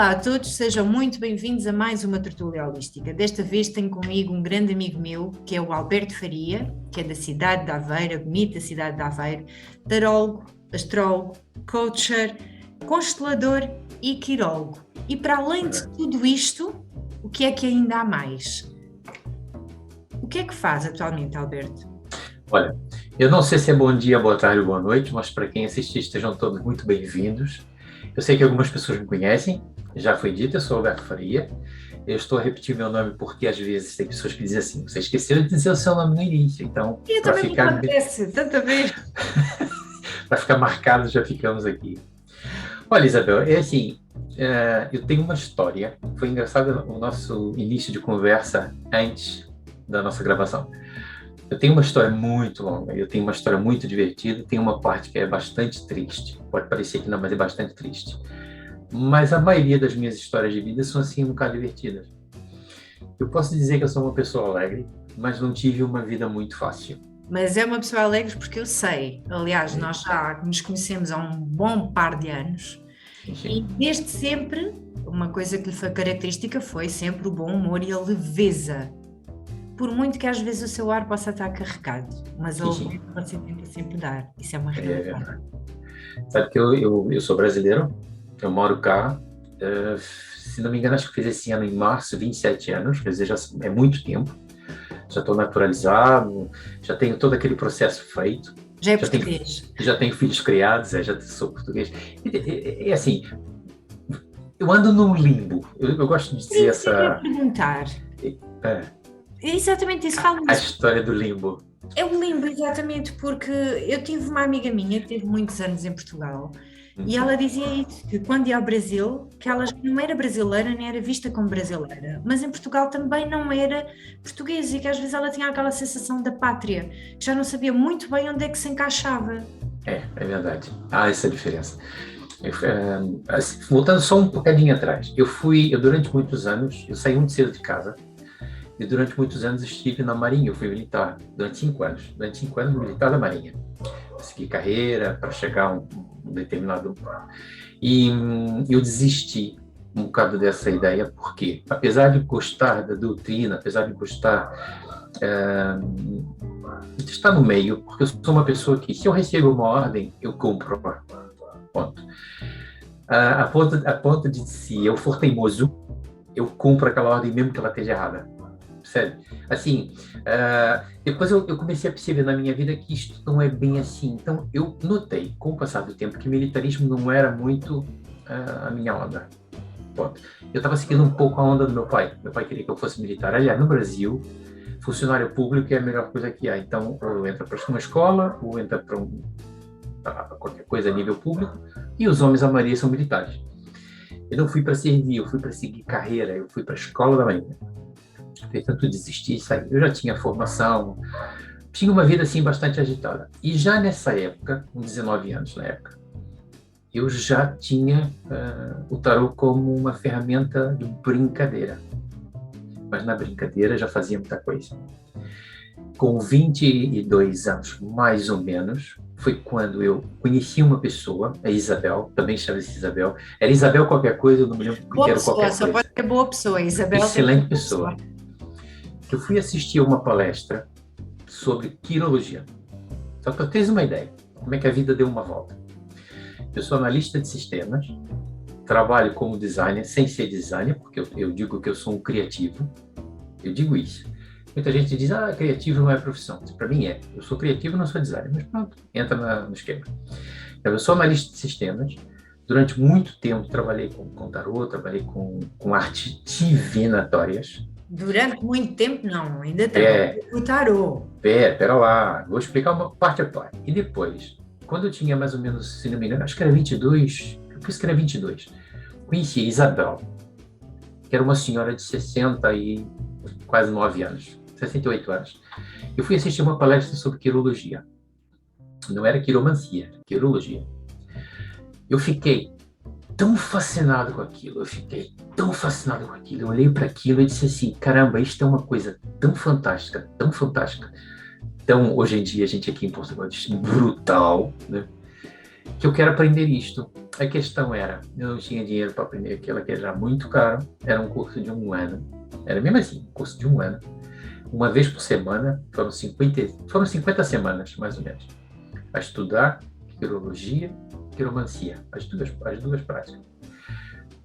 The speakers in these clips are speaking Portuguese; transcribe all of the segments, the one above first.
Olá a todos, sejam muito bem-vindos a mais uma tertúlia holística. Desta vez tenho comigo um grande amigo meu, que é o Alberto Faria, que é da cidade de Aveiro, a bonita cidade de Aveiro, tarólogo, astrólogo, coacher, constelador e quirólogo. E para além de tudo isto, o que é que ainda há mais? O que é que faz atualmente, Alberto? Olha, eu não sei se é bom dia, boa tarde ou boa noite, mas para quem assistir, estejam todos muito bem-vindos. Eu sei que algumas pessoas me conhecem, já foi dito, eu sou Alberto Faria. Eu estou a repetir meu nome porque às vezes tem pessoas que dizem assim, você esqueceu de dizer o seu nome no início, então E para também me ficar, acontece, tanta vez. para ficar marcado já ficamos aqui. Olha, Isabel, é assim, eu tenho uma história, foi engraçado o nosso início de conversa antes da nossa gravação. Eu tenho uma história muito longa, eu tenho uma história muito divertida, tem uma parte que é bastante triste. Pode parecer que não, mas é bastante triste. Mas a maioria das minhas histórias de vida são assim um bocado divertidas. Eu posso dizer que eu sou uma pessoa alegre, mas não tive uma vida muito fácil. Mas é uma pessoa alegre porque eu sei. Aliás, nós já nos conhecemos há um bom par de anos e Enfim, desde sempre, uma coisa que lhe foi característica foi sempre o bom humor e a leveza. Por muito que às vezes o seu ar possa estar carregado, mas a enfim, leveza você tenta sempre dar. Isso é uma é realidade. verdade. Sabe que eu sou brasileiro, eu moro cá, se não me engano, acho que fiz esse ano em março, 27 anos, quer dizer, já é muito tempo. Já estou naturalizado, já tenho todo aquele processo feito, Já é já tenho, português. já tenho filhos criados, já sou português. E assim, eu ando num limbo. Eu gosto de dizer Isso é que eu ia perguntar. é, É exatamente isso, fala a isso. história do limbo. É o limbo, exatamente, porque eu tive uma amiga minha que teve muitos anos em Portugal e ela Uhum. dizia isso, que quando ia ao Brasil, que ela já não era brasileira nem era vista como brasileira, mas em Portugal também não era portuguesa e que às vezes ela tinha aquela sensação da pátria, que já não sabia muito bem onde é que se encaixava. É verdade. Há essa diferença. Assim, voltando só um bocadinho atrás, eu durante muitos anos, eu saí muito cedo de casa, e durante muitos anos estive na Marinha, eu fui militar, durante 5 anos militar da Marinha. Eu segui carreira para chegar a um determinado... E eu desisti um bocado dessa ideia, porque apesar de gostar da doutrina, apesar de gostar de estar no meio, porque eu sou uma pessoa que, se eu recebo uma ordem, eu cumpro. Ponto. A ponto de, se eu for teimoso, eu cumpro aquela ordem mesmo que ela esteja errada. Sério. Assim, depois eu comecei a perceber na minha vida que isto não é bem assim. Então, eu notei, com o passar do tempo, que militarismo não era muito a minha onda. Ponto. Eu estava seguindo um pouco a onda do meu pai. Meu pai queria que eu fosse militar. Aliás, no Brasil, funcionário público é a melhor coisa que há. Então, ou entra para uma escola, ou entra para qualquer coisa a nível público, e os homens, a maioria, são militares. Eu não fui para servir, eu fui para seguir carreira, eu fui para a escola da Marinha. Portanto, desisti, saí. Eu já tinha formação, tinha uma vida assim bastante agitada. E já nessa época, com 19 anos na época, eu já tinha o tarô como uma ferramenta de brincadeira. Mas na brincadeira já fazia muita coisa. Com 22 anos, mais ou menos, foi quando eu conheci uma pessoa, a Isabel, também chama-se Isabel. Era Isabel qualquer coisa, eu não me lembro o que Boa era pessoa, qualquer só pode coisa. ser boa pessoa. Isabel tem que ser Excelente boa pessoa. pessoa. Eu fui assistir uma palestra sobre quirologia. Só para teres uma ideia, como é que a vida deu uma volta. Eu sou analista de sistemas, trabalho como designer, sem ser designer, porque eu digo que eu sou um criativo. Eu digo isso. Muita gente diz, criativo não é profissão. Para mim é. Eu sou criativo, não sou designer. Mas pronto, entra no esquema. Então, eu sou analista de sistemas. Durante muito tempo trabalhei com tarô, trabalhei com artes divinatórias. Durante muito tempo, não, ainda trabalho no tarô. Pera lá, vou explicar uma parte a parte. E depois, quando eu tinha mais ou menos, se não me engano, acho que era 22, eu penso que era 22, conheci a Isabel, que era uma senhora de 60 e quase 9 anos, 68 anos. Eu fui assistir uma palestra sobre quirologia. Não era quiromancia, era quirologia. Eu fiquei tão fascinado com aquilo, eu olhei para aquilo e disse assim, caramba, isto é uma coisa tão fantástica, então hoje em dia a gente aqui em Portugal diz brutal, né? que eu quero aprender isto. A questão era, eu não tinha dinheiro para aprender aquilo, que era muito caro, era um curso de 1 ano, era mesmo assim, um curso de 1 ano, uma vez por semana, foram 50 semanas, mais ou menos, a estudar quirologia, quiromancia, as duas práticas.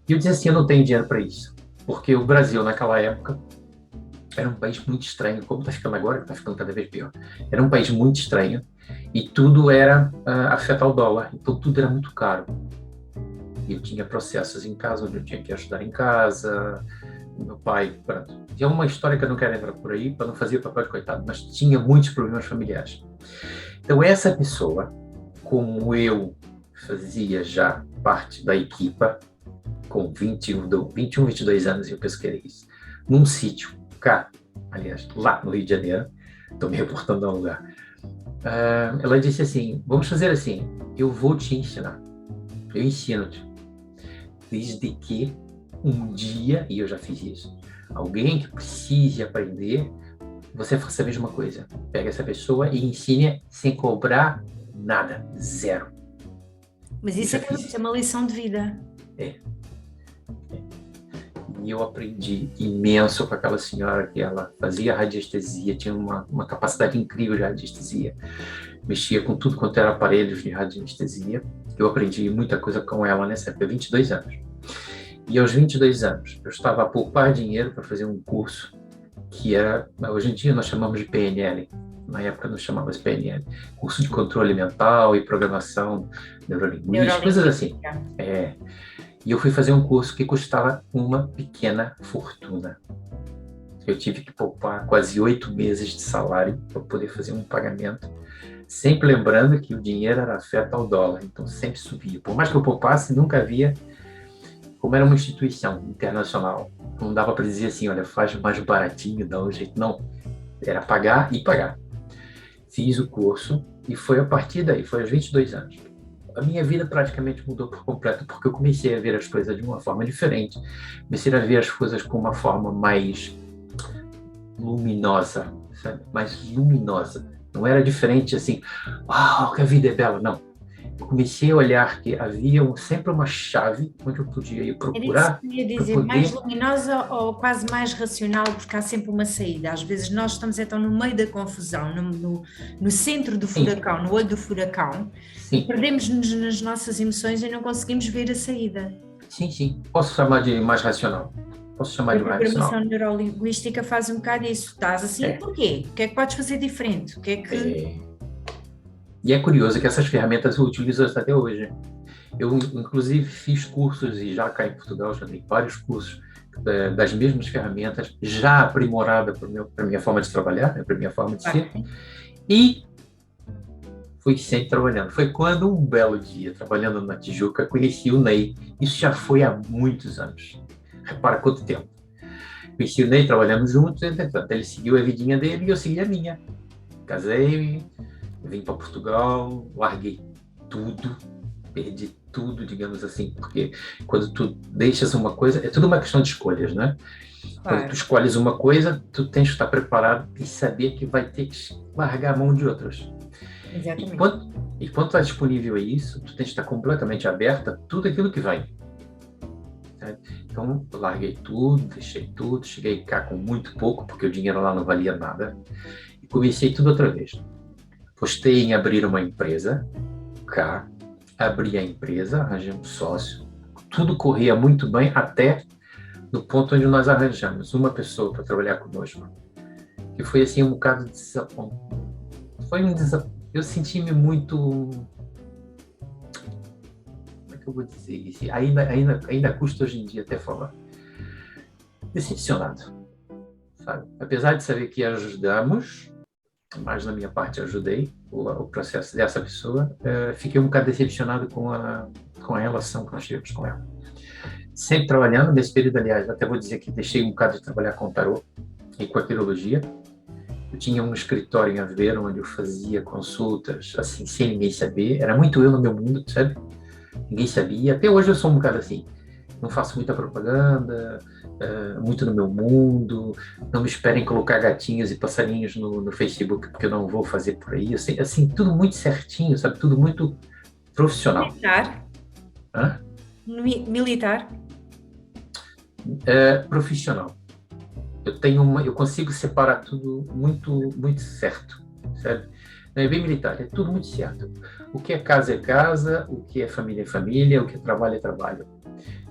E eu dizia assim, eu não tenho dinheiro para isso, porque o Brasil, naquela época, era um país muito estranho, como está ficando agora, que está ficando cada vez pior. Era um país muito estranho e tudo era afeta ao dólar, então tudo era muito caro. E eu tinha processos em casa, onde eu tinha que ajudar em casa, meu pai, pronto. Tinha uma história que eu não quero entrar por aí, para não fazer o papel de coitado, mas tinha muitos problemas familiares. Então essa pessoa, como eu fazia já parte da equipa, com 21, 22 anos, eu penso que era isso, num sítio, cá, aliás, lá no Rio de Janeiro, estou me reportando a um lugar, ela disse assim, vamos fazer assim, eu vou te ensinar, eu ensino-te, desde que um dia, e eu já fiz isso, alguém que precise aprender, você faça a mesma coisa, pega essa pessoa e ensine sem cobrar nada, zero. Mas isso acaba de ser uma lição de vida. E eu aprendi imenso com aquela senhora, que ela fazia radiestesia, tinha uma capacidade incrível de radiestesia, mexia com tudo quanto era aparelhos de radiestesia. Eu aprendi muita coisa com ela nessa época, 22 anos. E aos 22 anos, eu estava a poupar dinheiro para fazer um curso que era, hoje em dia nós chamamos de PNL, na época não chamava-se PNL, curso de controle mental e programação neurolinguística, coisas assim. E eu fui fazer um curso que custava uma pequena fortuna. Eu tive que poupar quase 8 meses de salário para poder fazer um pagamento, sempre lembrando que o dinheiro era afeto ao dólar, então sempre subia. Por mais que eu poupasse, nunca havia, como era uma instituição internacional, não dava para dizer assim, olha, faz mais baratinho, dá um jeito. Não, era pagar e pagar. Fiz o curso e foi a partir daí, foi aos 22 anos. A minha vida praticamente mudou por completo, porque eu comecei a ver as coisas de uma forma diferente, comecei a ver as coisas com uma forma mais luminosa, sabe? Mais luminosa. Não era diferente assim, uau, que a vida é bela, não. Eu comecei a olhar que havia sempre uma chave onde eu podia ir procurar. Era isso que eu ia dizer, mais luminosa ou quase mais racional, porque há sempre uma saída. Às vezes nós estamos então no meio da confusão, no centro do furacão, no olho do furacão, e perdemos-nos nas nossas emoções e não conseguimos ver a saída. Sim. Posso chamar de mais racional. Posso chamar de mais racional. A programação neurolinguística faz um bocado isso. Estás assim, porquê? O que é que podes fazer diferente? O que é que... E é curioso que essas ferramentas eu utilizo até hoje. Eu, inclusive, fiz cursos, e já cá em Portugal já dei vários cursos das mesmas ferramentas, já aprimorada para a minha forma de trabalhar, para a minha forma de ser. E fui sempre trabalhando. Foi quando, um belo dia, trabalhando na Tijuca, conheci o Ney. Isso já foi há muitos anos. Repara quanto tempo. Conheci o Ney, trabalhamos juntos, entretanto, ele seguiu a vidinha dele e eu segui a minha. Casei, vim para Portugal, larguei tudo, perdi tudo, digamos assim, porque quando tu deixas uma coisa, é tudo uma questão de escolhas, né? Quando tu escolhes uma coisa, tu tens que estar preparado e saber que vai ter que largar a mão de outras. Exatamente. E quando está disponível a isso, tu tens que estar completamente aberto a tudo aquilo que vai. Então, eu larguei tudo, deixei tudo, cheguei cá com muito pouco, porque o dinheiro lá não valia nada, e comecei tudo outra vez. Postei em abrir uma empresa, cá, abri a empresa, arranjei um sócio, tudo corria muito bem até no ponto onde nós arranjamos uma pessoa para trabalhar conosco, que foi assim um bocado de desaponto. Eu senti-me muito, como é que eu vou dizer isso? Ainda custa hoje em dia até falar, decepcionado, sabe? Apesar de saber que ajudamos, mas na minha parte ajudei o processo dessa pessoa, fiquei um bocado decepcionado com a relação que nós tivemos com ela. Sempre trabalhando, nesse período, aliás, até vou dizer que deixei um bocado de trabalhar com o tarô e com a quirologia. Eu tinha um escritório em Aveiro, onde eu fazia consultas, assim, sem ninguém saber. Era muito eu no meu mundo, sabe? Ninguém sabia. Até hoje eu sou um bocado assim. Não faço muita propaganda, muito no meu mundo, não me esperem colocar gatinhos e passarinhos no Facebook, porque eu não vou fazer por aí, assim, tudo muito certinho, sabe, tudo muito Profissional. Militar? Hã? Militar? Profissional. Eu consigo separar tudo muito, muito certo, sabe? Não é bem militar, é tudo muito certo. O que é casa, o que é família, o que é trabalho.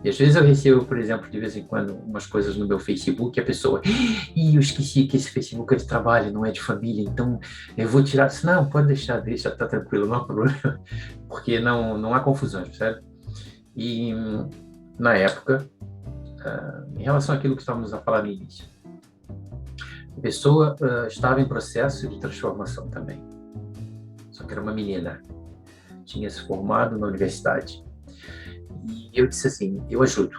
E às vezes eu recebo, por exemplo, de vez em quando, umas coisas no meu Facebook, e a pessoa, eu esqueci que esse Facebook é de trabalho, não é de família, então eu vou tirar. Não, pode deixa, tá tranquilo, não há problema, porque não há confusões, sabe? E na época, em relação àquilo que estávamos a falar no início, a pessoa estava em processo de transformação também. Só que era uma menina, tinha se formado na universidade. E eu disse assim, eu ajudo.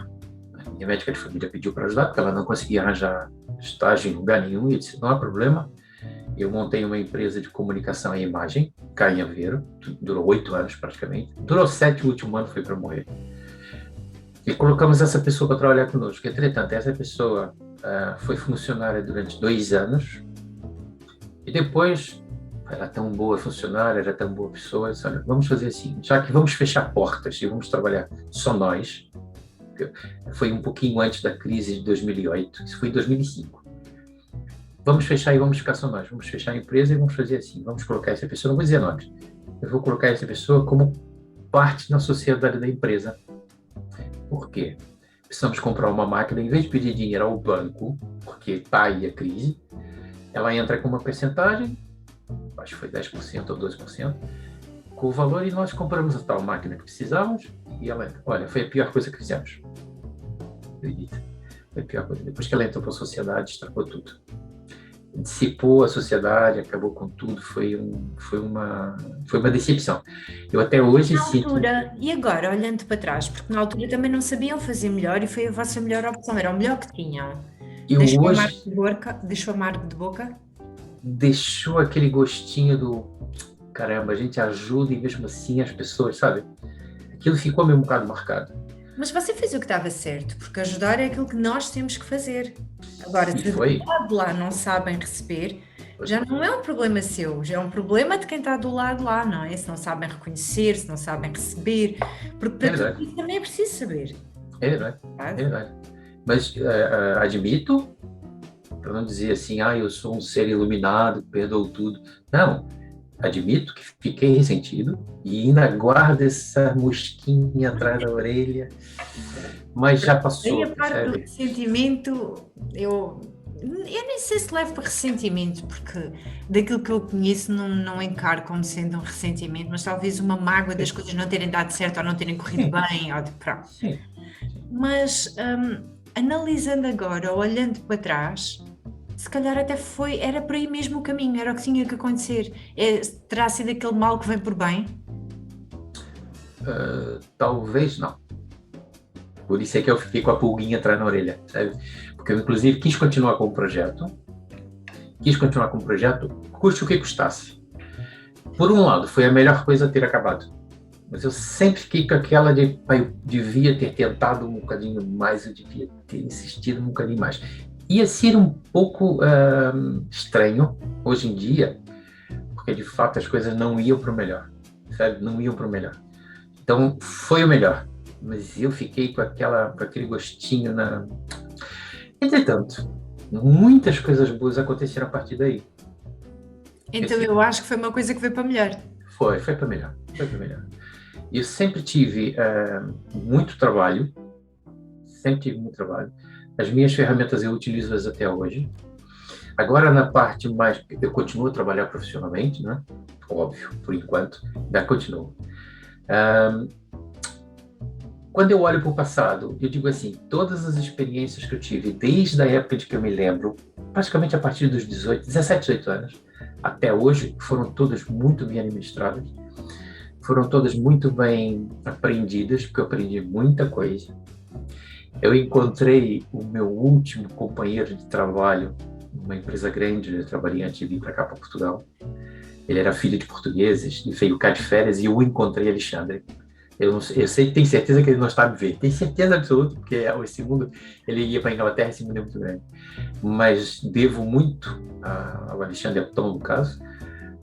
A minha médica de família pediu para ajudar, porque ela não conseguia arranjar estágio em lugar nenhum. E eu disse, não há problema. Eu montei uma empresa de comunicação e imagem, cá em Aveiro, durou 8 anos praticamente. Durou 7, o último ano foi para morrer. E colocamos essa pessoa para trabalhar conosco. Entretanto, essa pessoa foi funcionária durante 2 anos. E depois, era tão boa funcionária, era tão boa pessoa, disse, olha, vamos fazer assim, já que vamos fechar portas e vamos trabalhar só nós, foi um pouquinho antes da crise de 2008, isso foi em 2005, vamos fechar e vamos ficar só nós, vamos fechar a empresa e vamos fazer assim, vamos colocar essa pessoa, não vou dizer nomes, eu vou colocar essa pessoa como parte da sociedade da empresa. Por quê? Precisamos comprar uma máquina, em vez de pedir dinheiro ao banco, porque está aí a crise, ela entra com uma percentagem, acho que foi 10% ou 12%, com o valor, e nós compramos a tal máquina que precisávamos, e ela, olha, foi a pior coisa que fizemos. Acredita? Foi a pior coisa. Depois que ela entrou para a sociedade, estragou tudo. Dissipou a sociedade, acabou com tudo, foi uma decepção. Eu até hoje sinto... E agora, olhando para trás, porque na altura também não sabiam fazer melhor e foi a vossa melhor opção, era o melhor que tinham. Deixou amargo de boca? Deixou aquele gostinho do caramba, a gente ajuda e mesmo assim as pessoas, sabe? Aquilo ficou meio um bocado marcado. Mas você fez o que estava certo, porque ajudar é aquilo que nós temos que fazer. Agora, se foi. do lado de lá não sabem receber, já não é um problema seu, já é um problema de quem está do lado de lá, não é? Se não sabem reconhecer, se não sabem receber, porque para tudo isso também é preciso saber. É verdade. Mas admito, para não dizer assim, eu sou um ser iluminado, perdoo tudo. Não, admito que fiquei ressentido e ainda guardo essa mosquinha atrás da orelha, mas já passou. E a parte do ressentimento, eu nem sei se levo para ressentimento, porque daquilo que eu conheço não encaro como sendo um ressentimento, mas talvez uma mágoa das coisas não terem dado certo ou não terem corrido bem, ou de pronto. Sim. Mas analisando agora, olhando para trás, se calhar até era por aí mesmo o caminho, era o que tinha que acontecer. Terá sido aquele mal que vem por bem? Talvez não. Por isso é que eu fiquei com a pulguinha atrás na orelha, sabe? Porque eu, inclusive, quis continuar com o projeto, custe o que custasse. Por um lado, foi a melhor coisa ter acabado. Mas eu sempre fiquei com aquela de, eu devia ter tentado um bocadinho mais, eu devia ter insistido um bocadinho mais. Ia ser um pouco estranho hoje em dia, porque de fato as coisas não iam para o melhor, sabe? Não iam para o melhor. Então foi o melhor, mas eu fiquei com aquele gostinho na... Entretanto, muitas coisas boas aconteceram a partir daí. Então eu acho que foi uma coisa que veio para melhor. Foi para melhor. Eu sempre tive muito trabalho, As minhas ferramentas eu utilizo-as até hoje. Agora, na parte mais... Eu continuo a trabalhar profissionalmente, né? Óbvio, por enquanto, ainda continuo. Quando eu olho para o passado, eu digo assim, todas as experiências que eu tive, desde a época de que eu me lembro, praticamente a partir dos 17, 18 anos, até hoje, foram todas muito bem administradas, foram todas muito bem aprendidas, porque eu aprendi muita coisa. Eu encontrei o meu último companheiro de trabalho numa empresa grande, eu trabalhei antes de vir para cá, para Portugal. Ele era filho de portugueses e veio cá de férias e eu o encontrei, Alexandre. Eu sei, tenho certeza que ele não está a me ver, tenho certeza absoluta, porque esse mundo, ele ia para a Inglaterra, esse mundo é muito grande. Mas devo muito ao Alexandre Upton, no caso,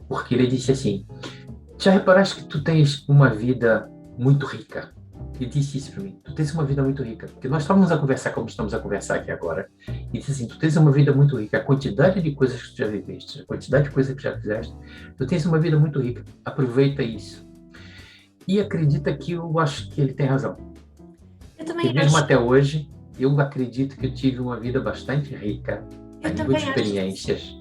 porque ele disse assim, Já reparaste que tu tens uma vida muito rica? Ele disse isso para mim. Tu tens uma vida muito rica. Porque nós estávamos a conversar como estamos a conversar aqui agora. E disse assim, tu tens uma vida muito rica. A quantidade de coisas que tu já viveste, a quantidade de coisas que já fizeste, tu tens uma vida muito rica. Aproveita isso. E acredita que eu acho que ele tem razão. Eu Porque também mesmo acho. até hoje, eu acredito que eu tive uma vida bastante rica, a Eu nível de também acho. experiências.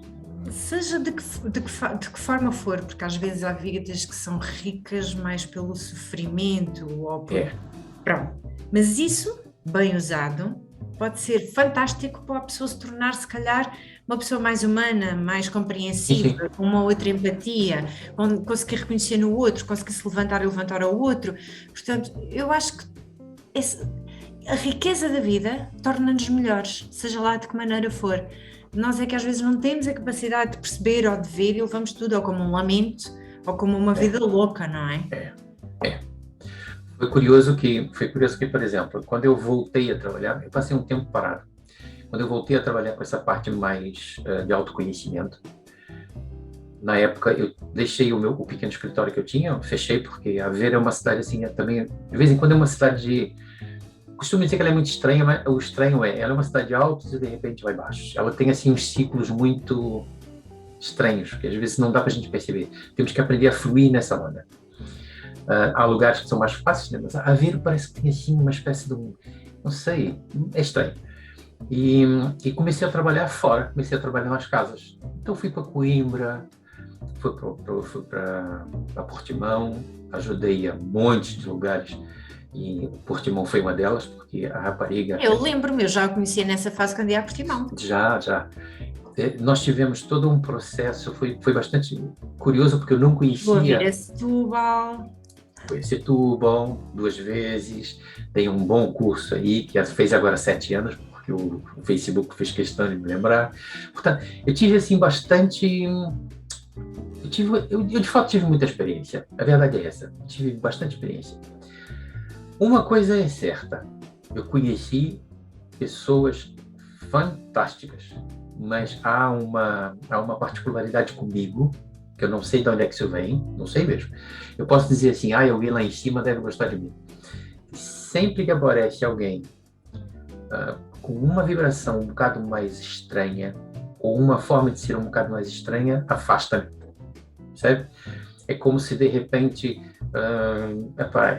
Seja de que forma for, porque às vezes há vidas que são ricas mais pelo sofrimento ou por. É, Pronto. Mas isso, bem usado, pode ser fantástico para a pessoa se tornar, se calhar, uma pessoa mais humana, mais sim, sim. compreensiva, com uma outra empatia, conseguir reconhecer no outro, conseguir se levantar e levantar ao outro. Portanto, eu acho que esse- a riqueza da vida torna-nos melhores, seja lá de que maneira for. Nós é que às vezes não temos a capacidade de perceber ou de ver e levamos tudo ou como um lamento ou como uma É, vida louca, não é? é, é. Foi curioso que, por exemplo, quando eu voltei a trabalhar, eu passei um tempo parado. Quando eu voltei a trabalhar com essa parte mais de autoconhecimento, na época eu deixei o pequeno escritório que eu tinha, eu fechei porque a Vera é uma cidade assim, também, de vez em quando é uma cidade costumo dizer que ela é muito estranha, mas o estranho ela é uma cidade de altos e de repente vai baixo. Ela tem assim uns ciclos muito estranhos, que às vezes não dá para a gente perceber. Temos que aprender a fluir nessa onda. Há lugares que são mais fáceis, né? Mas a Aveiro parece que tem assim uma espécie de não sei, é estranho. E comecei a trabalhar fora, comecei a trabalhar nas casas. Então fui para Coimbra, fui para Portimão, ajudei a um monte de lugares e Portimão foi uma delas, porque a rapariga... Eu lembro-me, eu já a conhecia nessa fase quando ia a Portimão. Já. Nós tivemos todo um processo, foi bastante curioso, porque eu não Vou a vir conhecia. a Setúbal. Foi Setúbal 2 vezes, tem um bom curso aí, que fez agora 7 anos, porque o Facebook fez questão de me lembrar. Portanto, eu tive assim bastante... Eu de fato tive muita experiência, a verdade é essa, tive bastante experiência. Uma coisa é certa, eu conheci pessoas fantásticas, mas há uma particularidade comigo, que eu não sei de onde é que isso vem, não sei mesmo. Eu posso dizer assim, alguém lá em cima deve gostar de mim. Sempre que aparece alguém com uma vibração um bocado mais estranha, ou uma forma de ser um bocado mais estranha, afasta-me, sabe? É como se de repente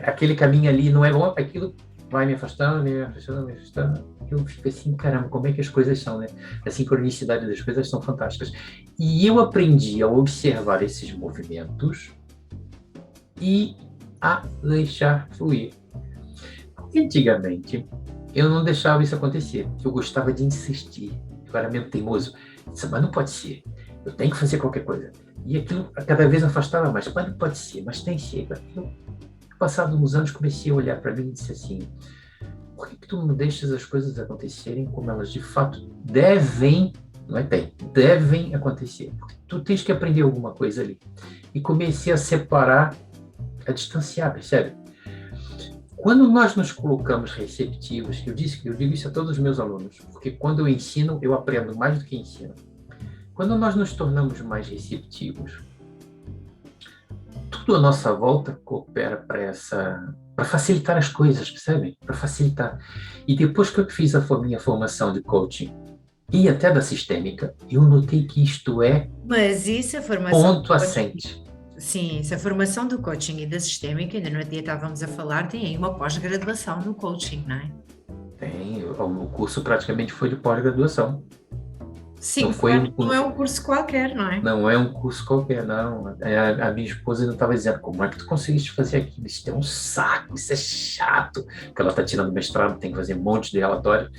aquele caminho ali não é bom, aquilo vai me afastando. Eu fico assim, caramba, como é que as coisas são, né? A sincronicidade das coisas são fantásticas. E eu aprendi a observar esses movimentos e a deixar fluir. Porque antigamente eu não deixava isso acontecer. Eu gostava de insistir. Eu era meio teimoso. Disse, mas não pode ser. Eu tenho que fazer qualquer coisa. E aquilo cada vez afastava mais. Mas não pode ser, mas tem que ser. Passados uns anos, comecei a olhar para mim e disse assim, por que tu não deixas as coisas acontecerem como elas de fato devem, não é tem, devem acontecer? Porque tu tens que aprender alguma coisa ali. E comecei a separar, a distanciar, percebe? Quando nós nos colocamos receptivos, eu digo isso a todos os meus alunos, porque quando eu ensino, eu aprendo mais do que ensino. Quando nós nos tornamos mais receptivos, tudo à nossa volta coopera para facilitar as coisas, percebe? Para facilitar. E depois que eu fiz a minha formação de coaching e até da sistêmica, eu notei que isto é Mas isso, a formação ponto assente. Sim, se a formação do coaching e da sistémica, ainda no outro dia estávamos a falar, tem aí uma pós-graduação no coaching, não é? Tem, o curso praticamente foi de pós-graduação. Sim, Não foi claro, não é um curso qualquer, não é? Não é um curso qualquer, não. A minha esposa ainda estava dizendo, como é que tu conseguiste fazer aquilo? Isso é um saco, isso é chato. Porque ela está tirando mestrado, tem que fazer um monte de relatórios.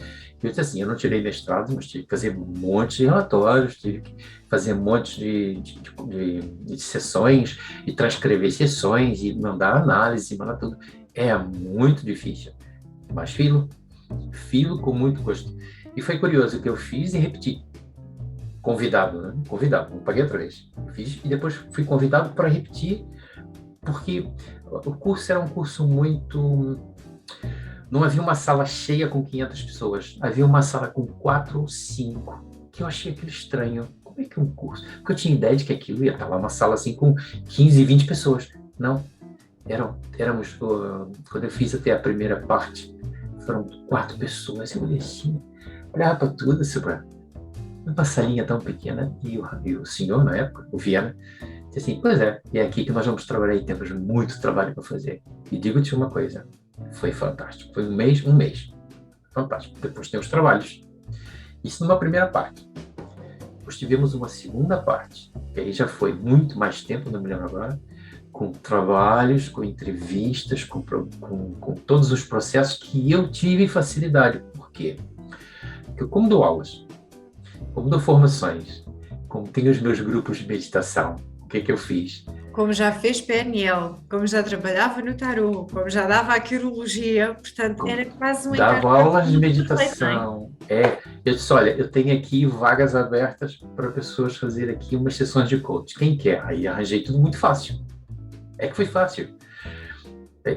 Eu disse assim, eu não tirei mestrado, mas tive que fazer um monte de relatórios, tive que fazer um monte de sessões, e transcrever sessões, e mandar análise, mandar tudo. É muito difícil. Mas filo com muito gosto. E foi curioso que eu fiz e repeti. Convidado, né? Convidado, não paguei outra vez. Eu fiz e depois fui convidado para repetir, porque o curso era um curso muito... Não havia uma sala cheia com 500 pessoas, havia uma sala com 4 ou 5, que eu achei aquilo estranho. Como é que é um curso? Porque eu tinha ideia de que aquilo ia estar lá uma sala assim com 15, 20 pessoas. Não, éramos, quando eu fiz até a primeira parte, foram 4 pessoas. Eu olhei assim, olhava para tudo, assim, uma salinha tão pequena, e o senhor, na época, o Viana, disse assim, pois é aqui que nós vamos trabalhar e temos muito trabalho para fazer. E digo-te uma coisa, foi fantástico. Foi um mês, fantástico. Depois tem os trabalhos. Isso numa primeira parte. Depois tivemos uma segunda parte, que aí já foi muito mais tempo, não me lembro agora, com trabalhos, com entrevistas, com todos os processos que eu tive facilidade. Por quê? Porque eu, como dou aulas, como dou formações, como tenho os meus grupos de meditação, o que é que eu fiz? Como já fez PNL, como já trabalhava no tarô, como já dava a quirologia, portanto, era quase um Dava encargo aulas de perfeito, meditação. Eu disse, olha, eu tenho aqui vagas abertas para pessoas fazerem aqui umas sessões de coach. Quem quer? Aí arranjei tudo muito fácil. É que foi fácil.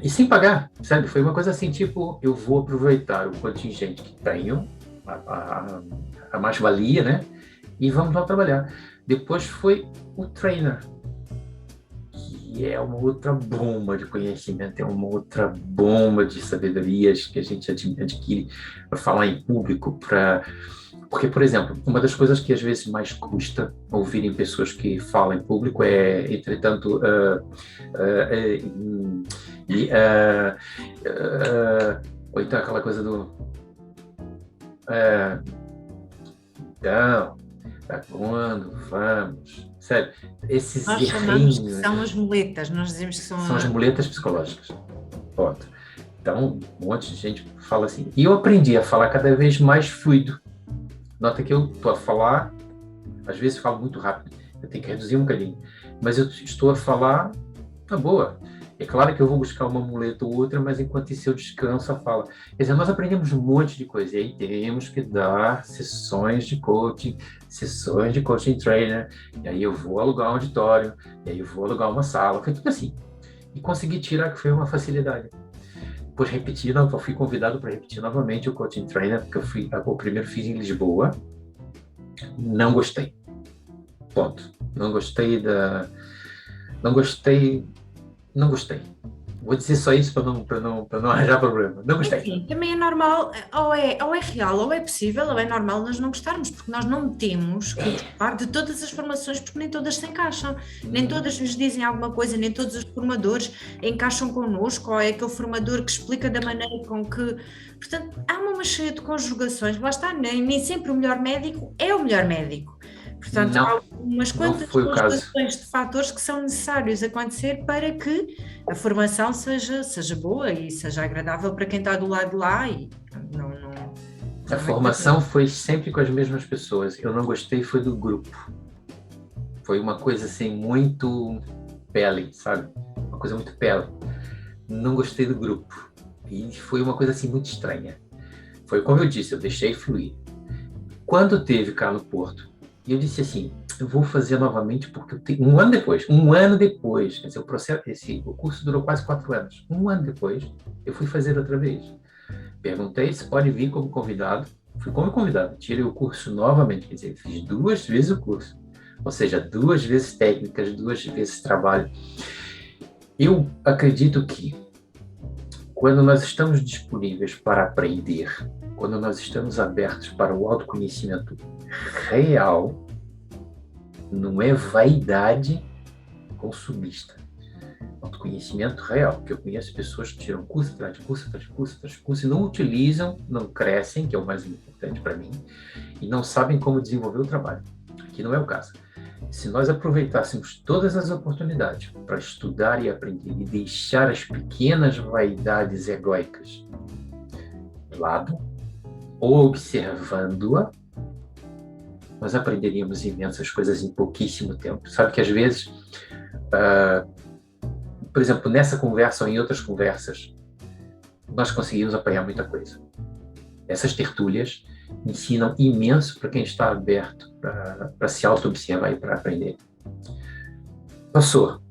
E sem pagar, sabe? Foi uma coisa assim, tipo, eu vou aproveitar o contingente que tenho, a mais-valia, né? E vamos lá trabalhar. Depois foi o trainer, que é uma outra bomba de conhecimento, é uma outra bomba de sabedorias que a gente adquire para falar em público, porque, por exemplo, uma das coisas que às vezes mais custa ouvir em pessoas que falam em público é, entretanto, ou então aquela coisa do então, para quando vamos, sério, esses nós chamamos que errinhos são as muletas, nós dizemos que são as muletas psicológicas. Ponto. Então, um monte de gente fala assim. E eu aprendi a falar cada vez mais fluido. Nota que eu estou a falar, às vezes falo muito rápido, eu tenho que reduzir um bocadinho, mas eu estou a falar na boa. É claro que eu vou buscar uma muleta ou outra, mas enquanto isso eu descanso a fala. Quer dizer, nós aprendemos um monte de coisa, e aí temos que dar sessões de coaching trainer, e aí eu vou alugar um auditório, e aí eu vou alugar uma sala, foi tudo assim. E consegui tirar, que foi uma facilidade. Depois repeti, eu fui convidado para repetir novamente o coaching trainer, porque o primeiro fiz em Lisboa, não gostei. Ponto. Não gostei. Vou dizer só isso para não arranjar problema. Não gostei. Sim, também é normal, ou é real, ou é possível, ou é normal nós não gostarmos, porque nós não temos que gostar de todas as formações, porque nem todas se encaixam, nem todas nos dizem alguma coisa, nem todos os formadores encaixam connosco, ou é aquele formador que explica da maneira com que... Portanto, há uma cheia de conjugações, lá está, nem sempre o melhor médico é o melhor médico. Portanto, não, há umas quantas conjugações de fatores que são necessários acontecer para que a formação seja boa e seja agradável para quem está do lado de lá. E a formação foi sempre com as mesmas pessoas. Eu não gostei foi do grupo. Foi uma coisa assim muito pele, sabe? Uma coisa muito pele. Não gostei do grupo. E foi uma coisa assim muito estranha. Foi como eu disse, eu deixei fluir. Quando teve cá no Porto, eu disse assim, eu vou fazer novamente porque eu tenho, um ano depois, quer dizer, o curso durou quase 4 anos. Um ano depois, eu fui fazer outra vez. Perguntei se pode vir como convidado. Fui como convidado, tirei o curso novamente, quer dizer, fiz 2 vezes o curso. Ou seja, 2 vezes técnicas, 2 vezes trabalho. Eu acredito que quando nós estamos disponíveis para aprender, quando nós estamos abertos para o autoconhecimento real, não é vaidade consumista. Autoconhecimento real, porque eu conheço pessoas que tiram curso atrás de curso, atrás de curso, atrás de curso, e não utilizam, não crescem, que é o mais importante para mim, e não sabem como desenvolver o trabalho. Aqui não é o caso. Se nós aproveitássemos todas as oportunidades para estudar e aprender e deixar as pequenas vaidades egóicas de lado, observando-a, nós aprenderíamos imensas coisas em pouquíssimo tempo. Sabe que às vezes, por exemplo, nessa conversa ou em outras conversas, nós conseguimos apanhar muita coisa. Essas tertúlias ensinam imenso para quem está aberto para se auto-observar e para aprender. Passou.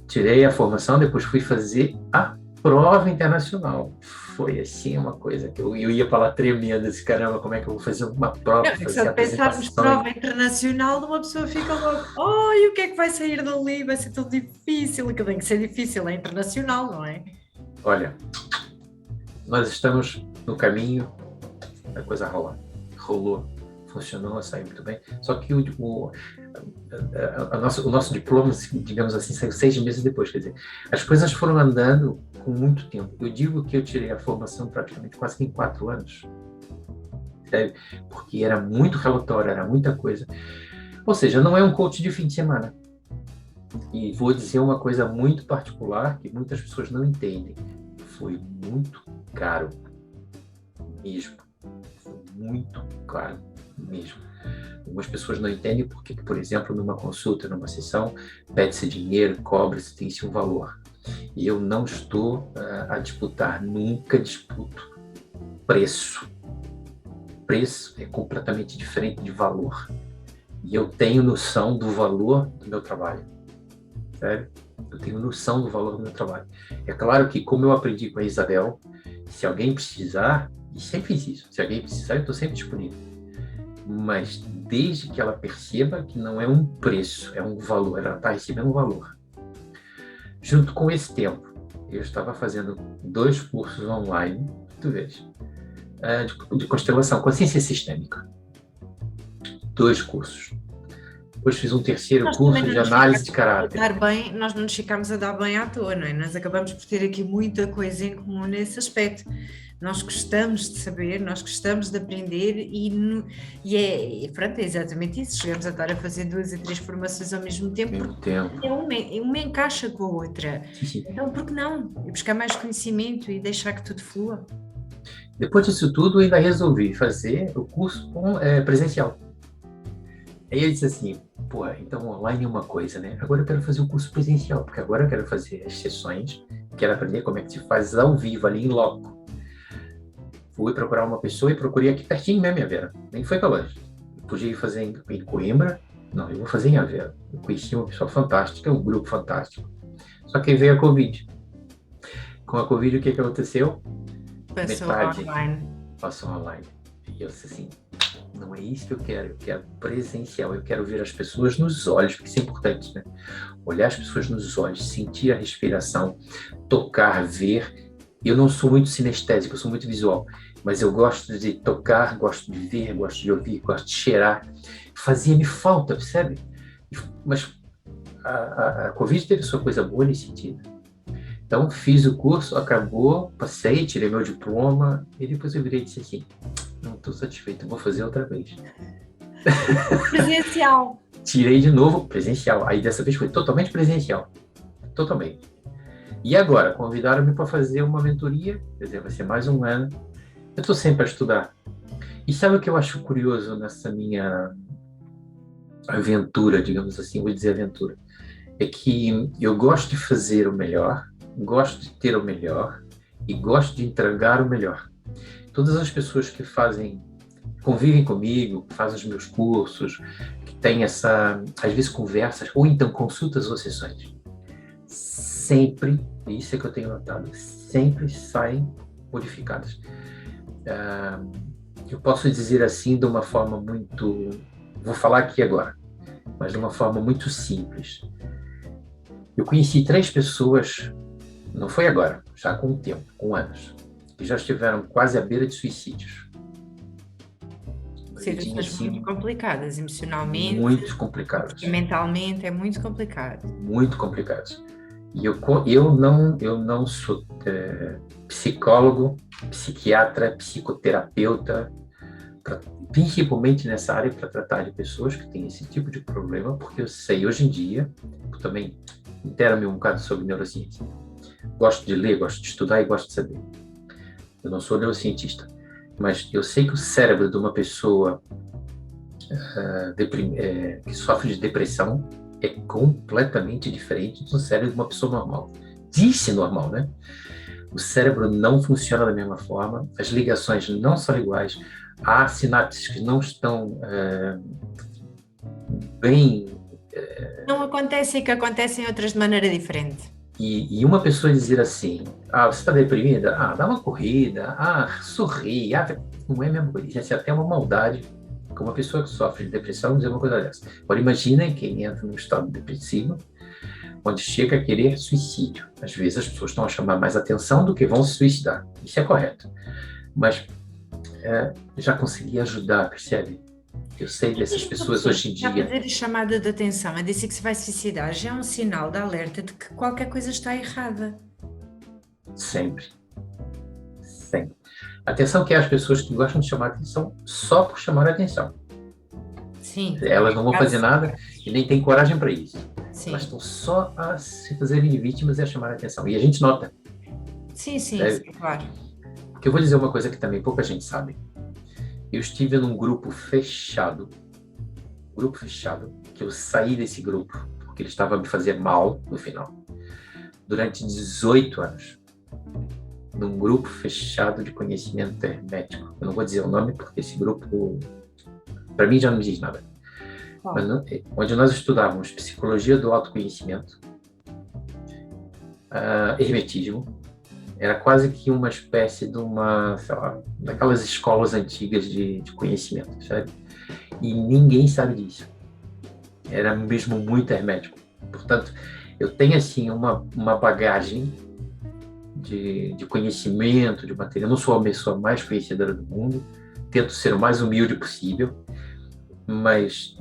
Tirei a formação, depois fui fazer a prova internacional. Foi assim uma coisa que eu ia para lá tremendo, disse, caramba, como é que eu vou fazer uma prova, Não, é que só fazer de pensarmos apresentação. prova internacional, uma pessoa fica logo, oh, e o que é que vai sair dali? Vai ser tudo difícil, aquilo tem que ser difícil, é internacional, não é? Olha, nós estamos no caminho, a coisa rolou, funcionou, saiu muito bem. Só que o nosso diploma, digamos assim, saiu 6 meses depois. Quer dizer, as coisas foram andando com muito tempo. Eu digo que eu tirei a formação praticamente quase que em 4 anos, sabe? Porque era muito relatório, era muita coisa. Ou seja, não é um coach de fim de semana. E vou dizer uma coisa muito particular que muitas pessoas não entendem. Foi muito caro mesmo. Foi muito caro mesmo. Algumas pessoas não entendem porque, por exemplo, numa consulta, numa sessão, pede-se dinheiro, cobra-se, tem-se um valor. E eu não estou a disputar, nunca disputo preço. Preço é completamente diferente de valor. E eu tenho noção do valor do meu trabalho. Sério? Eu tenho noção do valor do meu trabalho. É claro que, como eu aprendi com a Isabel, se alguém precisar, e sempre fiz isso, se alguém precisar, eu estou sempre disponível. Mas desde que ela perceba que não é um preço, é um valor, ela está recebendo um valor. Junto com esse tempo, eu estava fazendo 2 cursos online, tu vês, de constelação, consciência sistêmica. 2 cursos. Depois fiz um terceiro Nós também curso não de nos análise de ficamos a caráter. dar bem, nós não nos ficamos a dar bem à toa, não é? Nós acabamos por ter aqui muita coisa em comum nesse aspecto. Nós gostamos de saber, nós gostamos de aprender pronto, é exatamente isso. Chegamos a estar a fazer 2 ou 3 formações ao mesmo tempo, Mesmo porque tempo. uma encaixa com a outra. Sim, sim. Então, por que não? E buscar mais conhecimento e deixar que tudo flua. Depois disso tudo, eu ainda resolvi fazer o curso presencial. Aí eu disse assim, pô, então online é uma coisa, né? Agora eu quero fazer o curso presencial, porque agora eu quero fazer as sessões, quero aprender como é que se faz ao vivo, ali em loco. Fui procurar uma pessoa e procurei aqui pertinho mesmo em Aveiro, nem foi para longe. Eu podia ir fazer em Coimbra, não, eu vou fazer em Aveiro. Eu conheci uma pessoa fantástica, um grupo fantástico. Só que veio a Covid. Com a Covid, o que aconteceu? Passou Metade online. passou online. E eu disse assim, não é isso que eu quero presencial, eu quero ver as pessoas nos olhos, porque isso é importante, né? Olhar as pessoas nos olhos, sentir a respiração, tocar, ver. Eu não sou muito sinestésico, eu sou muito visual, mas eu gosto de tocar, gosto de ver, gosto de ouvir, gosto de cheirar. Fazia-me falta, percebe? Mas a Covid teve sua coisa boa nesse sentido. Então, fiz o curso, acabou, passei, tirei meu diploma, e depois eu virei e disse assim, não estou satisfeito, vou fazer outra vez. Presencial. Tirei de novo presencial, aí dessa vez foi totalmente presencial, totalmente. E agora, convidaram-me para fazer uma mentoria, quer dizer, vai ser mais um ano. Eu estou sempre a estudar. E sabe o que eu acho curioso nessa minha aventura, digamos assim, vou dizer aventura, é que eu gosto de fazer o melhor, gosto de ter o melhor e gosto de entregar o melhor. Todas as pessoas que convivem comigo, que fazem os meus cursos, que têm às vezes conversas, ou então consultas ou sessões, sempre, isso é que eu tenho notado, sempre saem modificadas. Eu posso dizer assim de uma forma muito, vou falar aqui agora, mas de uma forma muito simples. Eu conheci 3 pessoas, não foi agora, já com um tempo, com anos, que já estiveram quase à beira de suicídios. Situações muito complicadas, emocionalmente, muito complicadas. mentalmente, é muito complicado. Muito complicadas. E eu não sou psicólogo, psiquiatra, psicoterapeuta, principalmente nessa área para tratar de pessoas que têm esse tipo de problema, porque eu sei hoje em dia, eu também intero-me um bocado sobre neurociência. Gosto de ler, gosto de estudar e gosto de saber. Eu não sou neurocientista, mas eu sei que o cérebro de uma pessoa que sofre de depressão é completamente diferente do cérebro de uma pessoa normal. Diz-se normal, né? O cérebro não funciona da mesma forma, as ligações não são iguais, há sinapses que não estão bem... Não acontecem que acontecem outras de maneira diferente. E uma pessoa dizer assim, você está deprimida? Dá uma corrida, sorri, não é a mesma coisa. Isso é até uma maldade com uma pessoa que sofre de depressão dizer uma coisa dessa. Agora imagina quem entra num estado depressivo, onde chega a querer suicídio. Às vezes as pessoas estão a chamar mais atenção do que vão se suicidar. Isso é correto. Mas já consegui ajudar, percebe? Eu sei dessas pessoas hoje em Já dia. fazer a chamada de atenção, a dizer que se vai suicidar, já é um sinal de alerta de que qualquer coisa está errada. Sempre. Sempre. Atenção que há as pessoas que gostam de chamar atenção só por chamar atenção. Sim. Elas não vão fazer nada e nem têm coragem para isso. Sim. Elas estão só a se fazerem de vítimas e a chamar atenção. E a gente nota. Sim, claro. Porque eu vou dizer uma coisa que também pouca gente sabe. Eu estive num grupo fechado, que eu saí desse grupo, porque ele estava a me fazer mal no final, durante 18 anos. Num grupo fechado de conhecimento hermético. Eu não vou dizer o nome, porque esse grupo, para mim, já não diz nada. Mas, onde nós estudávamos psicologia do autoconhecimento, hermetismo, era quase que uma espécie de uma, sei lá, daquelas escolas antigas de conhecimento, sabe? E ninguém sabe disso. Era mesmo muito hermético. Portanto, eu tenho, assim, uma bagagem de conhecimento, de matéria. Eu não sou a pessoa mais conhecedora do mundo, tento ser o mais humilde possível, mas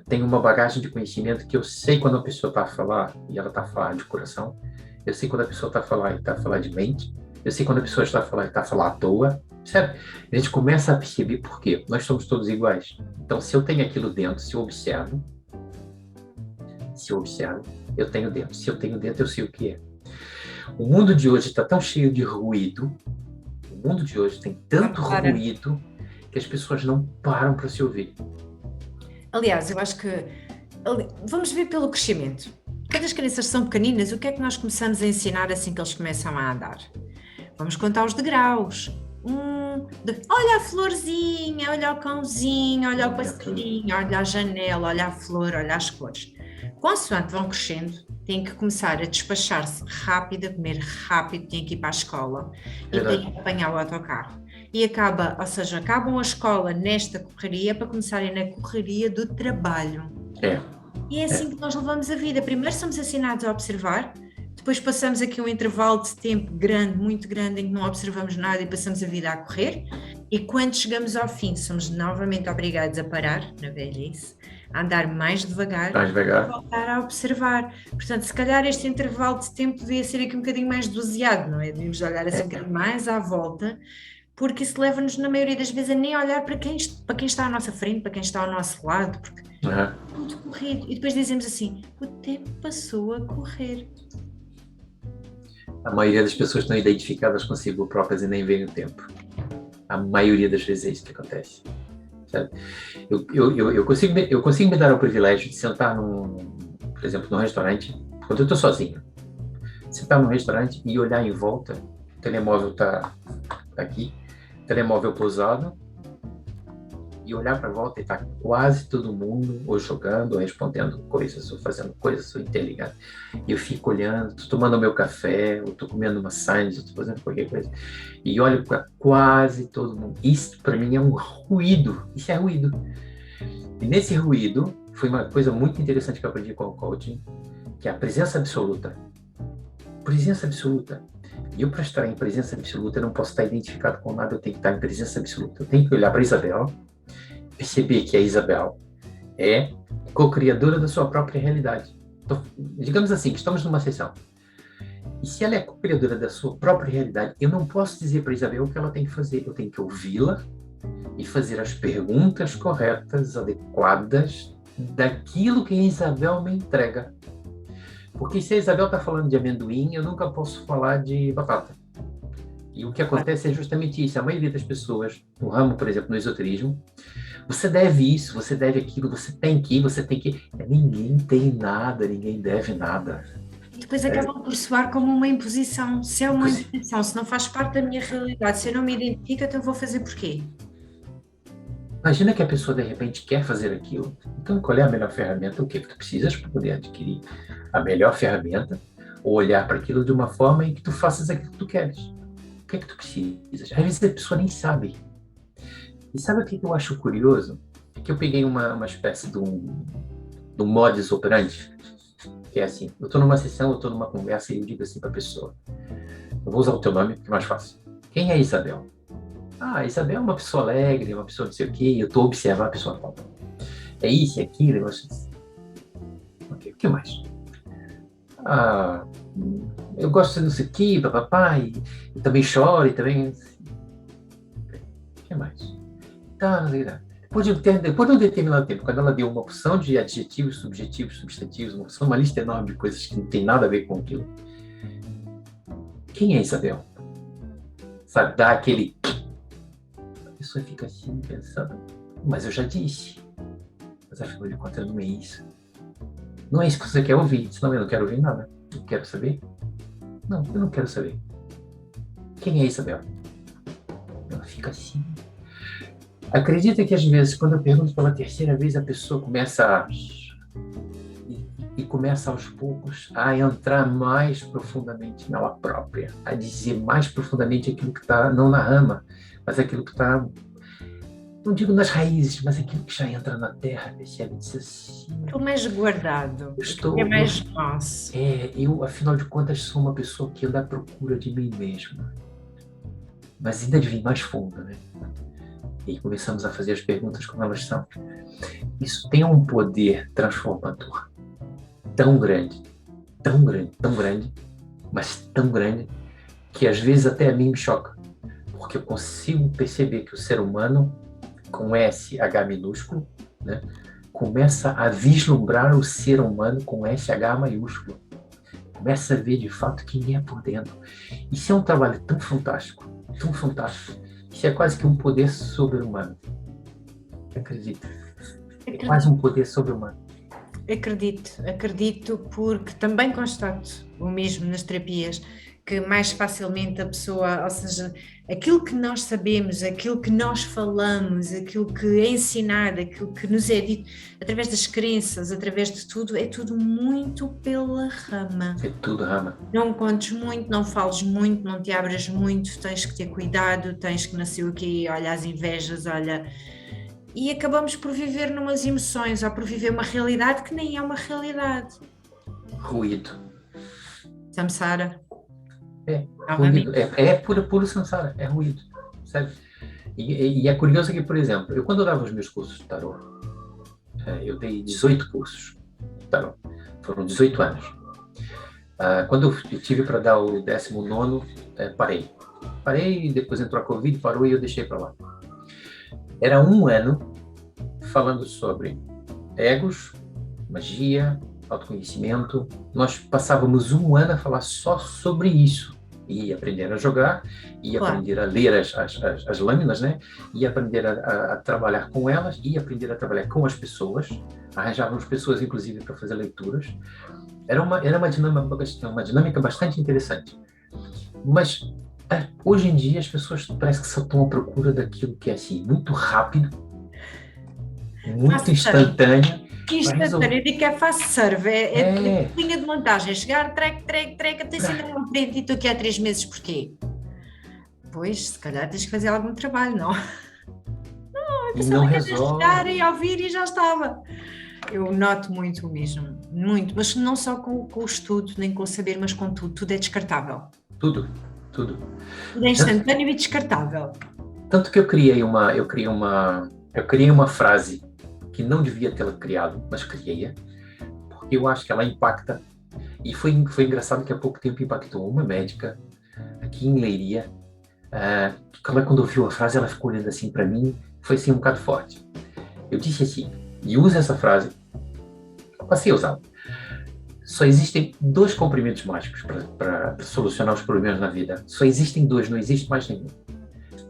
tenho uma bagagem de conhecimento que eu sei quando a pessoa está a falar, e ela está a falar de coração. Eu sei quando a pessoa está a falar e está a falar de mente. Eu sei quando a pessoa está a falar e está a falar à toa. Sabe? A gente começa a perceber por quê. Nós somos todos iguais. Então, se eu tenho aquilo dentro, se eu observo, eu tenho dentro. Se eu tenho dentro, eu sei o que é. O mundo de hoje está tão cheio de ruído. O mundo de hoje tem tanto ruído que as pessoas não param para se ouvir. Aliás, eu acho que... Vamos ver pelo crescimento. Quando as crianças são pequeninas, o que é que nós começamos a ensinar assim que eles começam a andar? Vamos contar os degraus. Olha a florzinha, olha o cãozinho, olha o passarinho, olha a janela, olha a flor, olha as cores. Consoante vão crescendo, têm que começar a despachar-se rápido, a comer rápido, têm que ir para a escola e têm que apanhar o autocarro. E acabam a escola nesta correria para começarem na correria do trabalho. E é assim que nós levamos a vida. Primeiro somos ensinados a observar, depois passamos aqui um intervalo de tempo grande, muito grande, em que não observamos nada e passamos a vida a correr. E quando chegamos ao fim, somos novamente obrigados a parar, na velhice, a andar mais devagar. E voltar a observar. Portanto, se calhar este intervalo de tempo devia ser aqui um bocadinho mais doseado, não é? Devíamos olhar assim um bocadinho mais à volta, porque isso leva-nos, na maioria das vezes, a nem olhar para quem está à nossa frente, para quem está ao nosso lado, porque é muito corrido. E depois dizemos assim, o tempo passou a correr. A maioria das pessoas estão identificadas consigo próprias e nem veem o tempo. A maioria das vezes é isso que acontece. Sabe? Eu consigo me dar o privilégio de sentar, por exemplo, num restaurante, quando eu estou sozinho. Sentar num restaurante e olhar em volta, o telemóvel está aqui, telemóvel pousado, e olhar para a volta e tá quase todo mundo ou jogando, ou respondendo coisas, ou fazendo coisas, ou interligado. E eu fico olhando, tô tomando meu café, ou tô comendo uma sandes, ou tô fazendo qualquer coisa, e olho para quase todo mundo. Isso para mim é um ruído, isso é ruído. E nesse ruído, foi uma coisa muito interessante que eu aprendi com o coaching, que é a presença absoluta. Presença absoluta. E eu, para estar em presença absoluta, eu não posso estar identificado com nada, eu tenho que estar em presença absoluta. Eu tenho que olhar para Isabel, perceber que a Isabel é co-criadora da sua própria realidade. Então, digamos assim, que estamos numa sessão. E se ela é co-criadora da sua própria realidade, eu não posso dizer para Isabel o que ela tem que fazer. Eu tenho que ouvi-la e fazer as perguntas corretas, adequadas, daquilo que a Isabel me entrega. Porque se a Isabel está falando de amendoim, eu nunca posso falar de batata. E o que acontece é justamente isso. A maioria das pessoas, no ramo, por exemplo, no esoterismo, você deve isso, você deve aquilo, você tem que... Ninguém tem nada, ninguém deve nada. E depois acabam por soar como uma imposição. Se é uma imposição, se não faz parte da minha realidade, se eu não me identifico, então vou fazer porquê? Imagina que a pessoa, de repente, quer fazer aquilo. Então, qual é a melhor ferramenta? O que tu precisas para poder adquirir a melhor ferramenta? ou olhar para aquilo de uma forma em que tu faças aquilo que tu queres. O que é que tu precisas? Às vezes a pessoa nem sabe. E sabe o que eu acho curioso? É que eu peguei uma espécie de um modus operandi, que é assim, eu estou numa sessão, eu estou numa conversa e eu digo assim para a pessoa, eu vou usar o teu nome, que é mais fácil. Quem é Isabel? Ah, Isabel é uma pessoa alegre, uma pessoa não sei o quê, eu estou observando a pessoa fala. É isso, é aquilo, eu acho assim. Ok, o que mais? Ah, eu gosto de não sei o quê, papapá, e também choro, e também... O que mais? Tá, depois de um determinado tempo, quando ela deu uma opção de adjetivos, subjetivos, substantivos, uma lista enorme de coisas que não tem nada a ver com aquilo. Quem é Isabel? Sabe, dá aquele... A pessoa fica assim, pensando, mas eu já disse. Mas afinal de contas não é isso. Não é isso que você quer ouvir, senão eu não quero ouvir nada. Eu quero saber? Não, eu não quero saber. Quem é Isabel? Ela fica assim. Acredita que às vezes, quando eu pergunto pela terceira vez, a pessoa começa e começa aos poucos a entrar mais profundamente nela própria, a dizer mais profundamente aquilo que está, não na rama, mas aquilo que está, não digo nas raízes, mas aquilo que já entra na terra, percebe? Diz assim, Aquilo mais guardado, é mais nosso. Eu, afinal de contas, sou uma pessoa que anda à procura de mim mesma, mas ainda de vir mais fundo, né? E começamos a fazer as perguntas como elas são. Isso tem um poder transformador tão grande, tão grande, tão grande, mas tão grande, que às vezes até a mim me choca, porque eu consigo perceber que o ser humano, com SH minúsculo, né, começa a vislumbrar o ser humano com SH maiúsculo. Começa a ver de fato quem é por dentro. Isso é um trabalho tão fantástico, tão fantástico. Isso é quase que um poder sobre-humano. Acredito. É quase um poder sobre-humano. Acredito, porque também constato o mesmo nas terapias, que mais facilmente a pessoa, ou seja, aquilo que nós sabemos, aquilo que nós falamos, aquilo que é ensinado, aquilo que nos é dito, através das crenças, através de tudo, é tudo muito pela rama. É tudo rama. Não contes muito, não fales muito, não te abras muito, tens que ter cuidado, tens que nascer aqui, olha as invejas, olha... E acabamos por viver numas emoções, ou por viver uma realidade que nem é uma realidade. Ruído. Samsara. Ruído. É puro samsara, é ruído, sabe? E é curioso que, por exemplo, eu quando eu dava os meus cursos de tarô, eu dei 18 cursos de tarô, foram 18 anos. Quando eu tive para dar o 19º, parei, depois entrou a Covid, parou e eu deixei para lá. Era um ano falando sobre egos, magia, autoconhecimento. Nós passávamos um ano a falar só sobre isso. E aprender a jogar, e aprender a ler as lâminas, né? E aprender a trabalhar com elas, e aprender a trabalhar com as pessoas. Arranjávamos pessoas, inclusive, para fazer leituras. Era uma dinâmica bastante interessante. Mas hoje em dia as pessoas parece que só estão à procura daquilo que é assim, muito rápido, muito instantâneo. Instantâneo, eu digo que é fast serve, é linha de montagem, chegar, trek, até cima de uma frente e tu aqui há 3 meses, porquê? Pois, se calhar tens que fazer algum trabalho, não? Não, a pessoa quer chegar e ouvir e já estava. Eu noto muito mesmo, muito, mas não só com o estudo, nem com o saber, mas com tudo é descartável. Tudo. Tudo é instantâneo e descartável. Tanto que eu criei uma frase que não devia tê-la criado, mas criei-a, porque eu acho que ela impacta. E foi engraçado que há pouco tempo impactou uma médica aqui em Leiria, que ela, quando ouviu a frase, ela ficou olhando assim para mim, foi assim um bocado forte. Eu disse assim, e usa essa frase, eu passei a usá-la. Só existem 2 comprimidos mágicos para solucionar os problemas na vida. Só existem 2, não existe mais nenhum.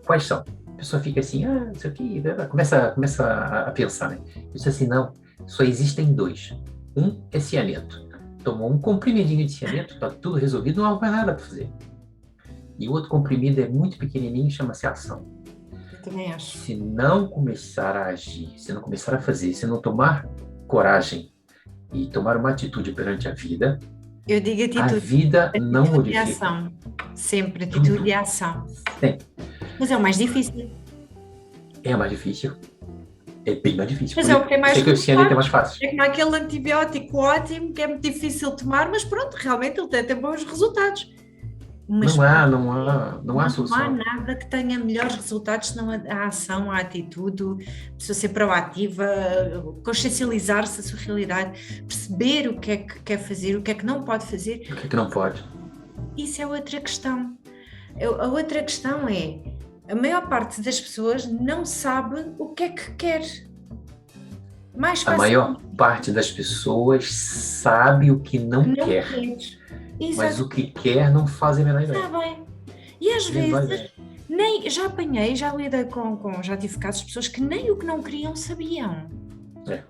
Quais são? A pessoa fica assim, isso aqui, começa a pensar, né? Eu disse assim, não, só existem 2. Um é cianeto. Tomou um comprimidinho de cianeto, está tudo resolvido, não há mais nada para fazer. E o outro comprimido é muito pequenininho, chama-se ação. Eu também acho. Se não começar a agir, se não começar a fazer, se não tomar coragem e tomar uma atitude perante a vida, Eu digo A atitude. vida não Atitude e modifica. ação. Sempre atitude Tudo. e ação. Tem. Mas é o mais difícil. É mais difícil. É bem mais difícil. Mas Por é o que é isso mais é que eu cianei é mais resultado. fácil. É como aquele antibiótico ótimo que é muito difícil tomar, mas pronto, realmente ele tem bons resultados. Mas Não há não há solução. nada que tenha melhores resultados senão a ação, a atitude, a pessoa ser proativa, consciencializar-se da sua realidade, perceber o que é que quer fazer, o que é que não pode fazer. O que é que não pode? Isso é outra questão. A outra questão é, a maior parte das pessoas não sabe o que é que quer. Mais A fácil maior parte das pessoas sabe o que não não quer, quer. mas Exato, o que quer não faz a menor ideia. sabem. E às Menor vezes, ideia. nem, já apanhei, já lidei já tive casos de pessoas que nem o que não queriam sabiam. É,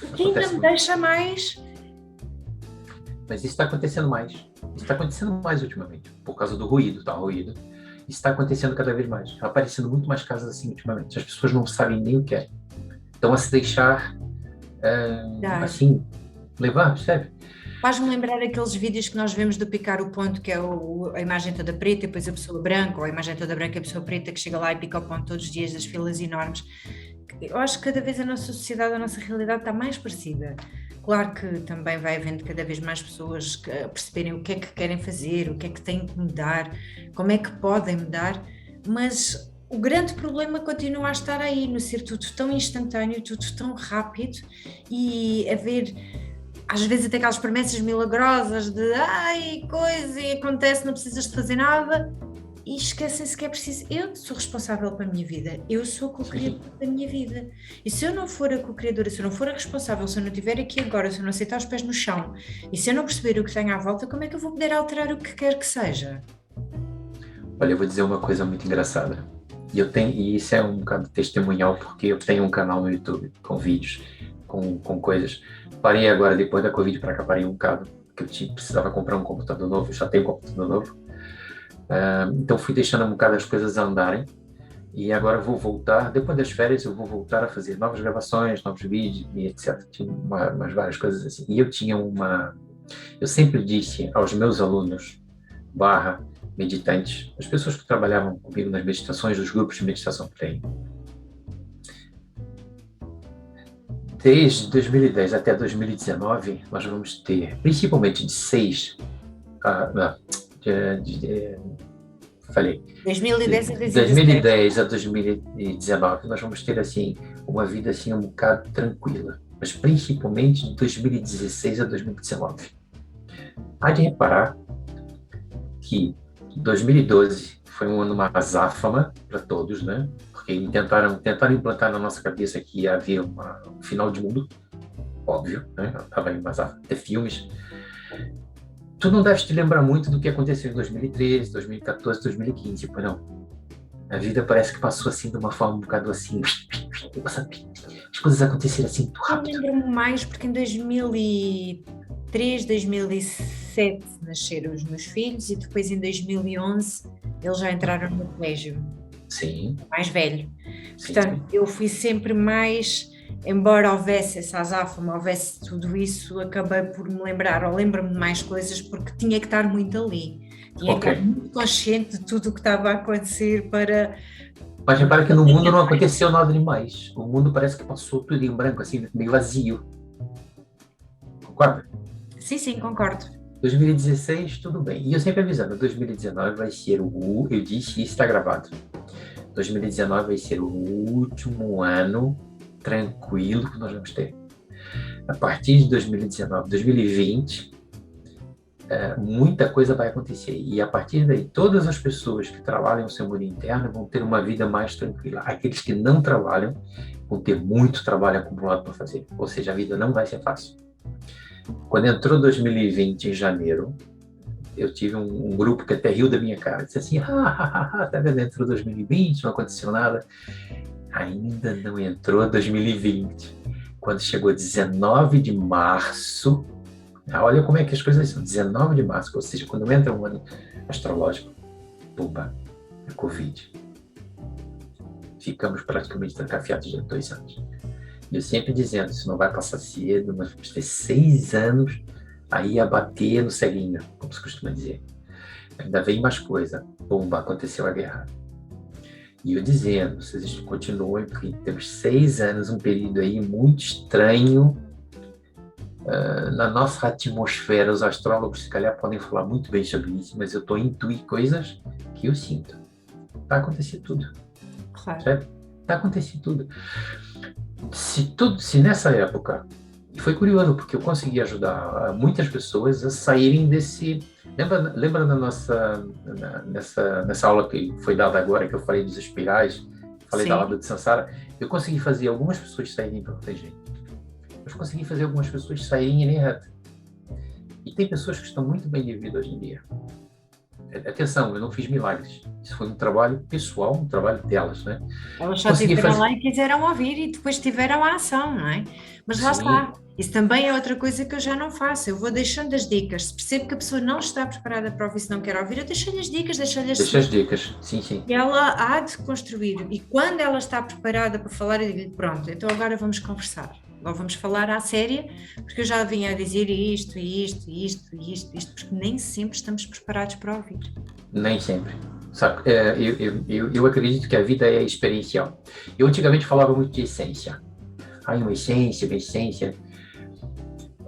O que ainda acontece me muito. deixa mais. Mas isso está acontecendo mais. Isso está acontecendo mais ultimamente, por causa do ruído, tá? O ruído. Isso está acontecendo cada vez mais. Está aparecendo muito mais casos assim ultimamente. As pessoas não sabem nem o que é. Estão a se deixar, Dar. assim, levar, percebe? Faz-me lembrar aqueles vídeos que nós vemos do picar o ponto, que é a imagem toda preta e depois a pessoa branca, ou a imagem toda branca e a pessoa preta que chega lá e pica o ponto todos os dias das filas enormes. Eu acho que cada vez a nossa sociedade, a nossa realidade está mais parecida. Claro que também vai havendo cada vez mais pessoas que perceberem o que é que querem fazer, o que é que têm que mudar, como é que podem mudar, mas o grande problema continua a estar aí, no ser tudo tão instantâneo, tudo tão rápido e haver às vezes até aquelas promessas milagrosas de ai, coisa, e acontece, não precisas de fazer nada, e esquecem-se que é preciso. Eu sou responsável pela minha vida, eu sou a co-criadora da minha vida. E se eu não for a co-criadora, se eu não for a responsável, se eu não estiver aqui agora, se eu não aceitar os pés no chão, e se eu não perceber o que tenho à volta, como é que eu vou poder alterar o que quer que seja? Olha, eu vou dizer uma coisa muito engraçada. E isso é um bocado testemunhal, porque eu tenho um canal no YouTube com vídeos, com coisas. Parei agora, depois da Covid para cá, parei um bocado, porque precisava comprar um computador novo, eu já tenho um computador novo. Então fui deixando um bocado as coisas andarem, e agora vou voltar, depois das férias eu vou voltar a fazer novas gravações, novos vídeos e etc. Tinha umas várias coisas assim. E eu sempre disse aos meus alunos, meditantes, as pessoas que trabalhavam comigo nas meditações, dos grupos de meditação que tem, desde 2010 até 2019, nós vamos ter, principalmente de 6 a... falei. 2010 a 2010 a 2019, nós vamos ter, assim, uma vida, assim, um bocado tranquila. Mas principalmente de 2016 a 2019. Há de reparar que 2012 foi um ano uma azáfama para todos, né? Porque tentaram implantar na nossa cabeça que ia haver um final de mundo, óbvio, né? Estava em azáfama, ter filmes. Tu não deves te lembrar muito do que aconteceu em 2013, 2014, 2015, pois não? A vida parece que passou assim de uma forma um bocado assim, as coisas aconteceram assim muito Eu rápido. lembro-me mais porque em 2003, 2007 nasceram os meus filhos e depois em 2011 eles já entraram no colégio, Sim, mais velho. sim, Portanto, eu fui sempre mais, embora houvesse essa azáfama, houvesse tudo isso, acabei por me lembrar, ou lembro-me de mais coisas porque tinha que estar muito ali. Tinha que estar muito consciente de tudo o que estava a acontecer para... Mas repara que no mundo não aconteceu nada demais. O mundo parece que passou tudo em branco, assim, meio vazio. Concorda? Sim, concordo. 2016, tudo bem. E eu sempre avisando, 2019 vai ser eu disse isso, está gravado. 2019 vai ser o último ano tranquilo que nós vamos ter. A partir de 2019, 2020, muita coisa vai acontecer. E a partir daí, todas as pessoas que trabalham o seu mundo interno vão ter uma vida mais tranquila. Aqueles que não trabalham vão ter muito trabalho acumulado para fazer. Ou seja, a vida não vai ser fácil. Quando entrou 2020, em janeiro, eu tive um grupo que até riu da minha cara. Disse assim, tá vendo, entrou 2020, não aconteceu nada. Ainda não entrou 2020. Quando chegou 19 de março, olha como é que as coisas são, 19 de março, ou seja, quando entra um ano astrológico, pumba, a Covid. Ficamos praticamente trancafiados de 2 anos. E eu sempre dizendo, isso não vai passar cedo, nós vamos ter 6 anos Aí ia bater no ceguinho, como se costuma dizer. Ainda vem mais coisa. Bomba, aconteceu a guerra. E eu dizendo, vocês continuem, porque temos 6 anos, um período aí muito estranho na nossa atmosfera. Os astrólogos, se calhar, podem falar muito bem sobre isso, mas eu estou a intuir coisas que eu sinto. Tá acontecendo tudo. Claro. Certo? Tá acontecendo tudo. Se nessa época, e foi curioso, porque eu consegui ajudar muitas pessoas a saírem desse... Lembra nessa aula que foi dada agora, que eu falei dos espirais, falei Sim. da aula de Sansara, eu consegui fazer algumas pessoas saírem para proteger. Eu consegui fazer algumas pessoas saírem em linha reta. E tem pessoas que estão muito bem de vida hoje em dia. Atenção, eu não fiz milagres. Isso foi um trabalho pessoal, um trabalho delas, né? Elas só Consegui estiveram fazer... lá e quiseram ouvir e depois tiveram a ação, não é? Mas lá Sim, está. Isso também é outra coisa que eu já não faço. Eu vou deixando as dicas. Se percebo que a pessoa não está preparada para ouvir, se não quer ouvir, eu deixo-lhe as dicas, deixo-lhe as deixa as sementes. dicas. Sim, sim. E ela há de construir. E quando ela está preparada para falar, eu digo, pronto, então agora vamos conversar. Agora vamos falar à séria, porque eu já vinha a dizer isto, porque nem sempre estamos preparados para ouvir. Nem sempre. Sabe, eu acredito que a vida é experiencial. Eu antigamente falava muito de essência. Uma essência, uma essência.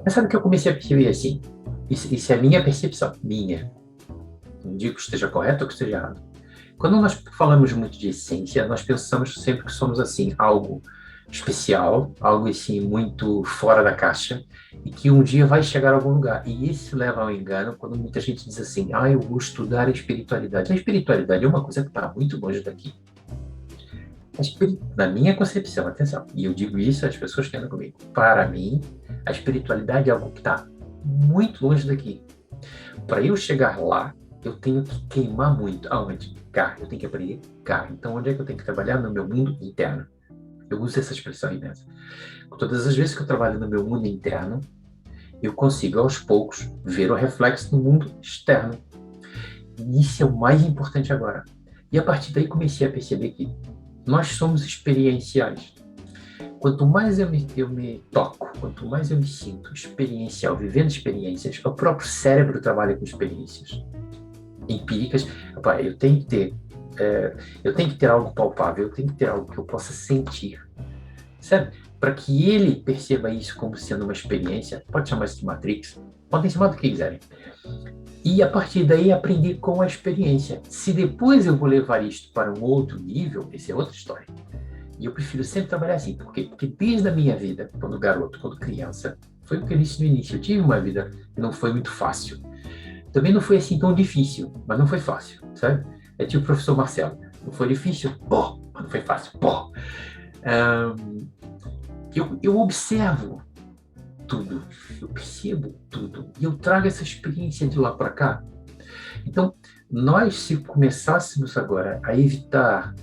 Mas sabe o que eu comecei a perceber assim? Isso é minha percepção, minha. Não digo que esteja correto ou que esteja errado. Quando nós falamos muito de essência, nós pensamos sempre que somos assim, algo especial, algo assim muito fora da caixa, e que um dia vai chegar a algum lugar. E isso leva ao engano quando muita gente diz assim, eu vou estudar a espiritualidade. A espiritualidade é uma coisa que está muito longe daqui. Na minha concepção, atenção, e eu digo isso às pessoas que andam comigo, para mim, a espiritualidade é algo que está muito longe daqui. Para eu chegar lá, eu tenho que queimar muito. Aonde? Cá. Eu tenho que aprender cá. Então, onde é que eu tenho que trabalhar? No meu mundo interno. Eu uso essa expressão imensa. Todas as vezes que eu trabalho no meu mundo interno, eu consigo, aos poucos, ver o reflexo no mundo externo. E isso é o mais importante agora. E a partir daí comecei a perceber que nós somos experienciais. Quanto mais eu me toco, quanto mais eu me sinto experiencial, vivendo experiências, o próprio cérebro trabalha com experiências empíricas. Eu tenho que ter algo palpável, eu tenho que ter algo que eu possa sentir, certo? Para que ele perceba isso como sendo uma experiência, pode chamar isso de Matrix, podem chamar do que quiserem. E a partir daí aprender com a experiência. Se depois eu vou levar isto para um outro nível, essa é outra história. E eu prefiro sempre trabalhar assim. Por quê? Porque desde a minha vida, quando garoto, quando criança, foi o que eu disse no início, eu tive uma vida que não foi muito fácil. Também não foi assim tão difícil, mas não foi fácil, sabe? É tipo o professor Marcelo. Não foi difícil? Mas não foi fácil. Eu observo tudo, eu percebo tudo, e eu trago essa experiência de lá para cá. Então, nós, se começássemos agora a evitar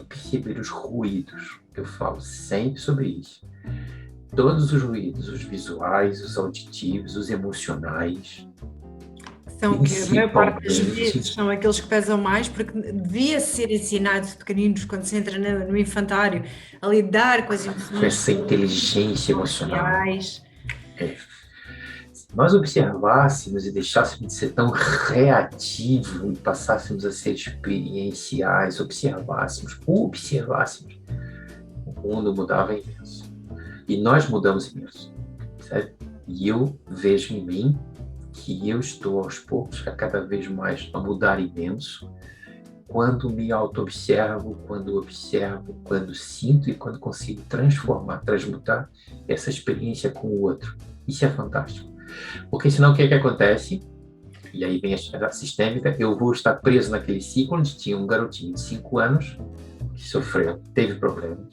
perceber os ruídos, eu falo sempre sobre isso, todos os ruídos, os visuais, os auditivos, os emocionais, São que a maior parte das vezes são aqueles que pesam mais, porque devia ser ensinado de pequeninos, quando se entra no infantário, a lidar com as emoções. Essa inteligência emocional. Se nós observássemos e deixássemos de ser tão reativo e passássemos a ser experienciais, observássemos, o mundo mudava imenso. E nós mudamos imenso, certo? E eu vejo em mim que eu estou aos poucos a cada vez mais a mudar imenso quando me auto-observo, quando observo, quando sinto e quando consigo transmutar essa experiência com o outro. Isso é fantástico. Porque senão o que é que acontece? E aí vem a sistêmica, eu vou estar preso naquele ciclo onde tinha um garotinho de 5 anos que sofreu, teve problemas,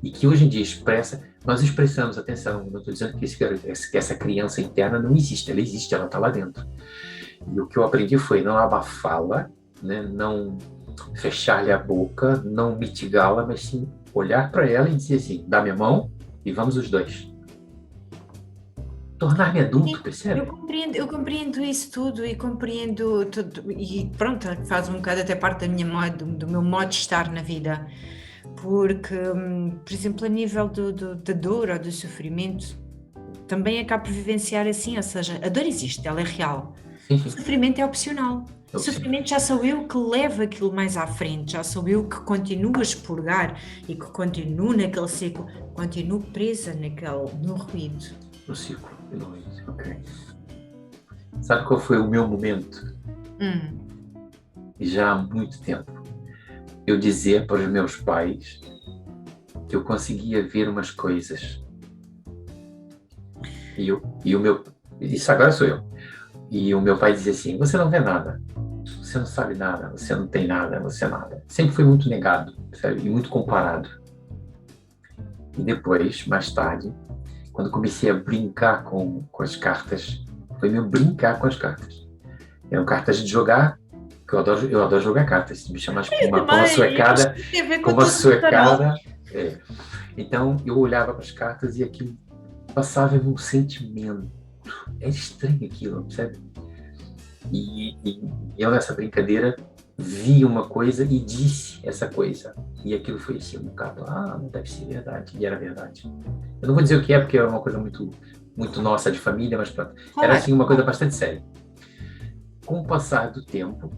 e que hoje em dia nós expressamos, atenção, não estou dizendo que essa criança interna não existe, ela existe, ela está lá dentro. E o que eu aprendi foi não abafá-la, né, não fechar-lhe a boca, não mitigá-la, mas sim olhar para ela e dizer assim, dá minha mão e vamos os dois. Tornar-me adulto, percebe? Eu compreendo isso tudo e compreendo tudo, e pronto, faz um bocado até parte do meu modo de estar na vida, porque, por exemplo, a nível da dor ou do sofrimento, também acabo por vivenciar assim, ou seja, a dor existe, ela é real. Sim, O sim. sofrimento é opcional. O sofrimento já sou eu que levo aquilo mais à frente, já sou eu que continuo a expurgar e que continuo naquele ciclo, continuo presa no ruído. No ciclo. Ok. Sabe qual foi o meu momento? Hum. Já há muito tempo. Eu dizer para os meus pais que eu conseguia ver umas coisas. E o meu... Isso agora sou eu. E o meu pai dizia assim, você não vê nada. Você não sabe nada, você não tem nada, você é nada. Sempre foi muito negado, sabe? E muito comparado. E depois, mais tarde, quando comecei a brincar com as cartas, foi mesmo brincar com as cartas. Eram cartas de jogar, que eu adoro jogar cartas. Se me chamar com uma suecada, Tem a ver com com uma tudo o tarot. suecada. É. Então, eu olhava para as cartas e aquilo passava um sentimento. É estranho aquilo, percebe? E eu, nessa brincadeira, vi uma coisa e disse essa coisa. E aquilo foi assim, um bocado, não deve ser verdade. E era verdade. Eu não vou dizer o que é, porque é uma coisa muito, muito nossa de família, mas pronto. Era Claro, assim uma coisa bastante séria. Com o passar do tempo,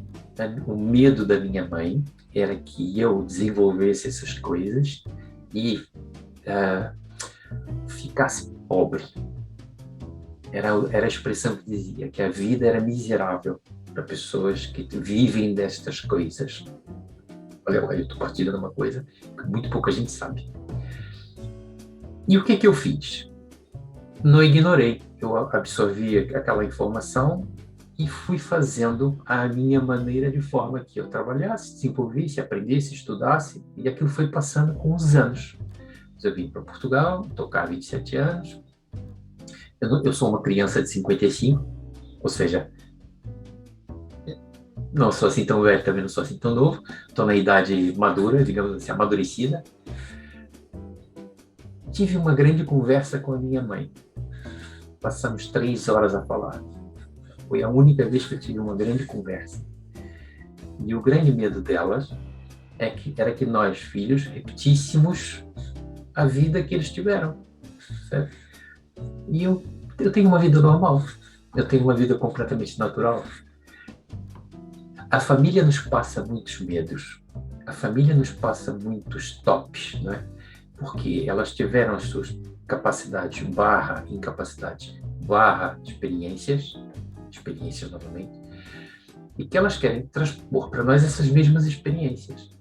o medo da minha mãe era que eu desenvolvesse essas coisas e ficasse pobre. Era a expressão que dizia que a vida era miserável para pessoas que vivem destas coisas. Olha, eu estou partindo de uma coisa que muito pouca gente sabe. E o que eu fiz? Não ignorei. Eu absorvi aquela informação e fui fazendo a minha maneira, de forma que eu trabalhasse, desenvolvesse, aprendesse, estudasse, e aquilo foi passando com os anos. Eu vim para Portugal, estou cá há 27 anos. Eu sou uma criança de 55, ou seja, não sou assim tão velho, também não sou assim tão novo. Estou na idade madura, digamos assim, amadurecida. Tive uma grande conversa com a minha mãe. Passamos 3 horas a falar. Foi a única vez que eu tive uma grande conversa. E o grande medo delas era que nós, filhos, repetíssemos a vida que eles tiveram. Certo? E eu tenho uma vida normal. Eu tenho uma vida completamente natural. A família nos passa muitos medos. A família nos passa muitos tops, né? Porque elas tiveram as suas capacidades / incapacidades / experiências novamente, e que elas querem transpor para nós essas mesmas experiências.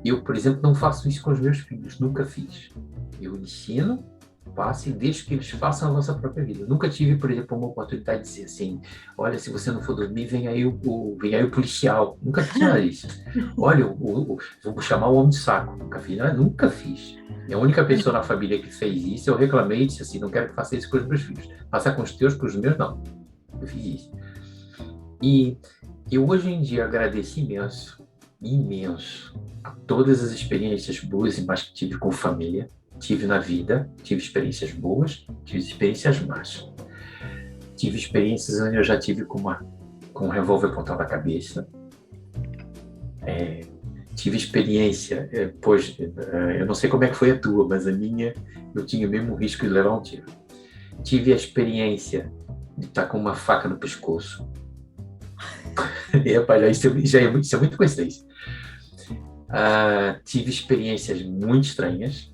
Eu, por exemplo, não faço isso com os meus filhos, nunca fiz. Eu ensino, passo e deixo que eles façam a nossa própria vida. Nunca tive, por exemplo, uma oportunidade de dizer assim, olha, se você não for dormir, vem aí o policial. Nunca fiz nada disso. Olha, vou chamar o homem de saco. Nunca fiz. A única pessoa na família que fez isso, eu reclamei e disse assim, não quero que faça isso com os meus filhos. Faça com os teus, com os meus, não. Eu fiz isso. E eu hoje em dia agradeço imenso a todas as experiências boas e más que tive com família, tive na vida, tive experiências boas, tive experiências más. Tive experiências onde eu já tive com um revólver apontado na cabeça. Tive experiência, eu não sei como é que foi a tua, mas a minha, eu tinha mesmo o risco de levar um tiro. Tive a experiência de estar com uma faca no pescoço. E, rapaz, isso é muito coincidência. Tive experiências muito estranhas,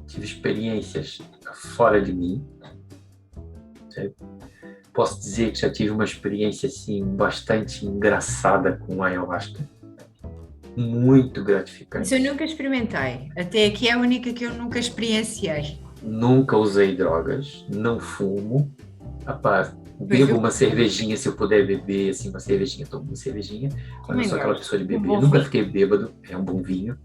tive experiências fora de mim. Certo? Posso dizer que já tive uma experiência assim, bastante engraçada com a ayahuasca. Muito gratificante. Isso eu nunca experimentei. Até aqui é a única que eu nunca experienciei. Nunca usei drogas, não fumo. Rapaz, bebo uma cervejinha se eu puder beber, assim, uma cervejinha, tomo uma cervejinha. Mas não sou aquela pessoa de beber. Nunca fiquei bêbado, é um bom vinho.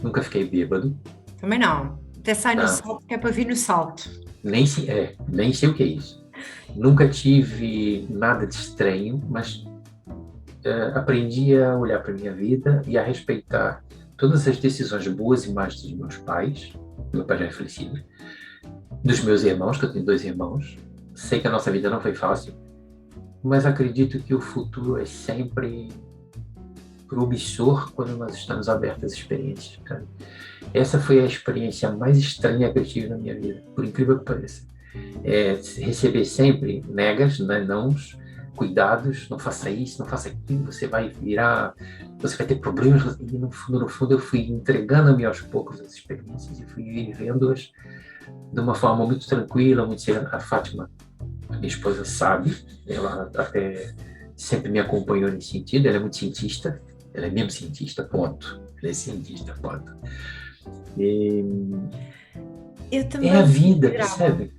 Nunca fiquei bêbado. Também não. Até sai no salto, que é para vir no salto. Nem sei o que é isso. Nunca tive nada de estranho, mas aprendi a olhar para a minha vida e a respeitar todas as decisões boas e más dos meus pais. Meu pai já é falecido. Dos meus irmãos, que eu tenho 2 irmãos. Sei que a nossa vida não foi fácil, mas acredito que o futuro é sempre promissor quando nós estamos abertos às experiências. Essa foi a experiência mais estranha que eu tive na minha vida, por incrível que pareça. receber sempre negas, né, nãos, cuidados, não faça isso, não faça aquilo, você vai ter problemas. E no fundo, eu fui entregando-me aos poucos as experiências e fui vivendo-as de uma forma muito tranquila, muito serena. A Fátima, a minha esposa, sabe, ela até sempre me acompanhou nesse sentido, ela é muito cientista, ela é mesmo cientista, ponto. Ela é cientista, ponto. Eu É a também vida, considerava. percebe?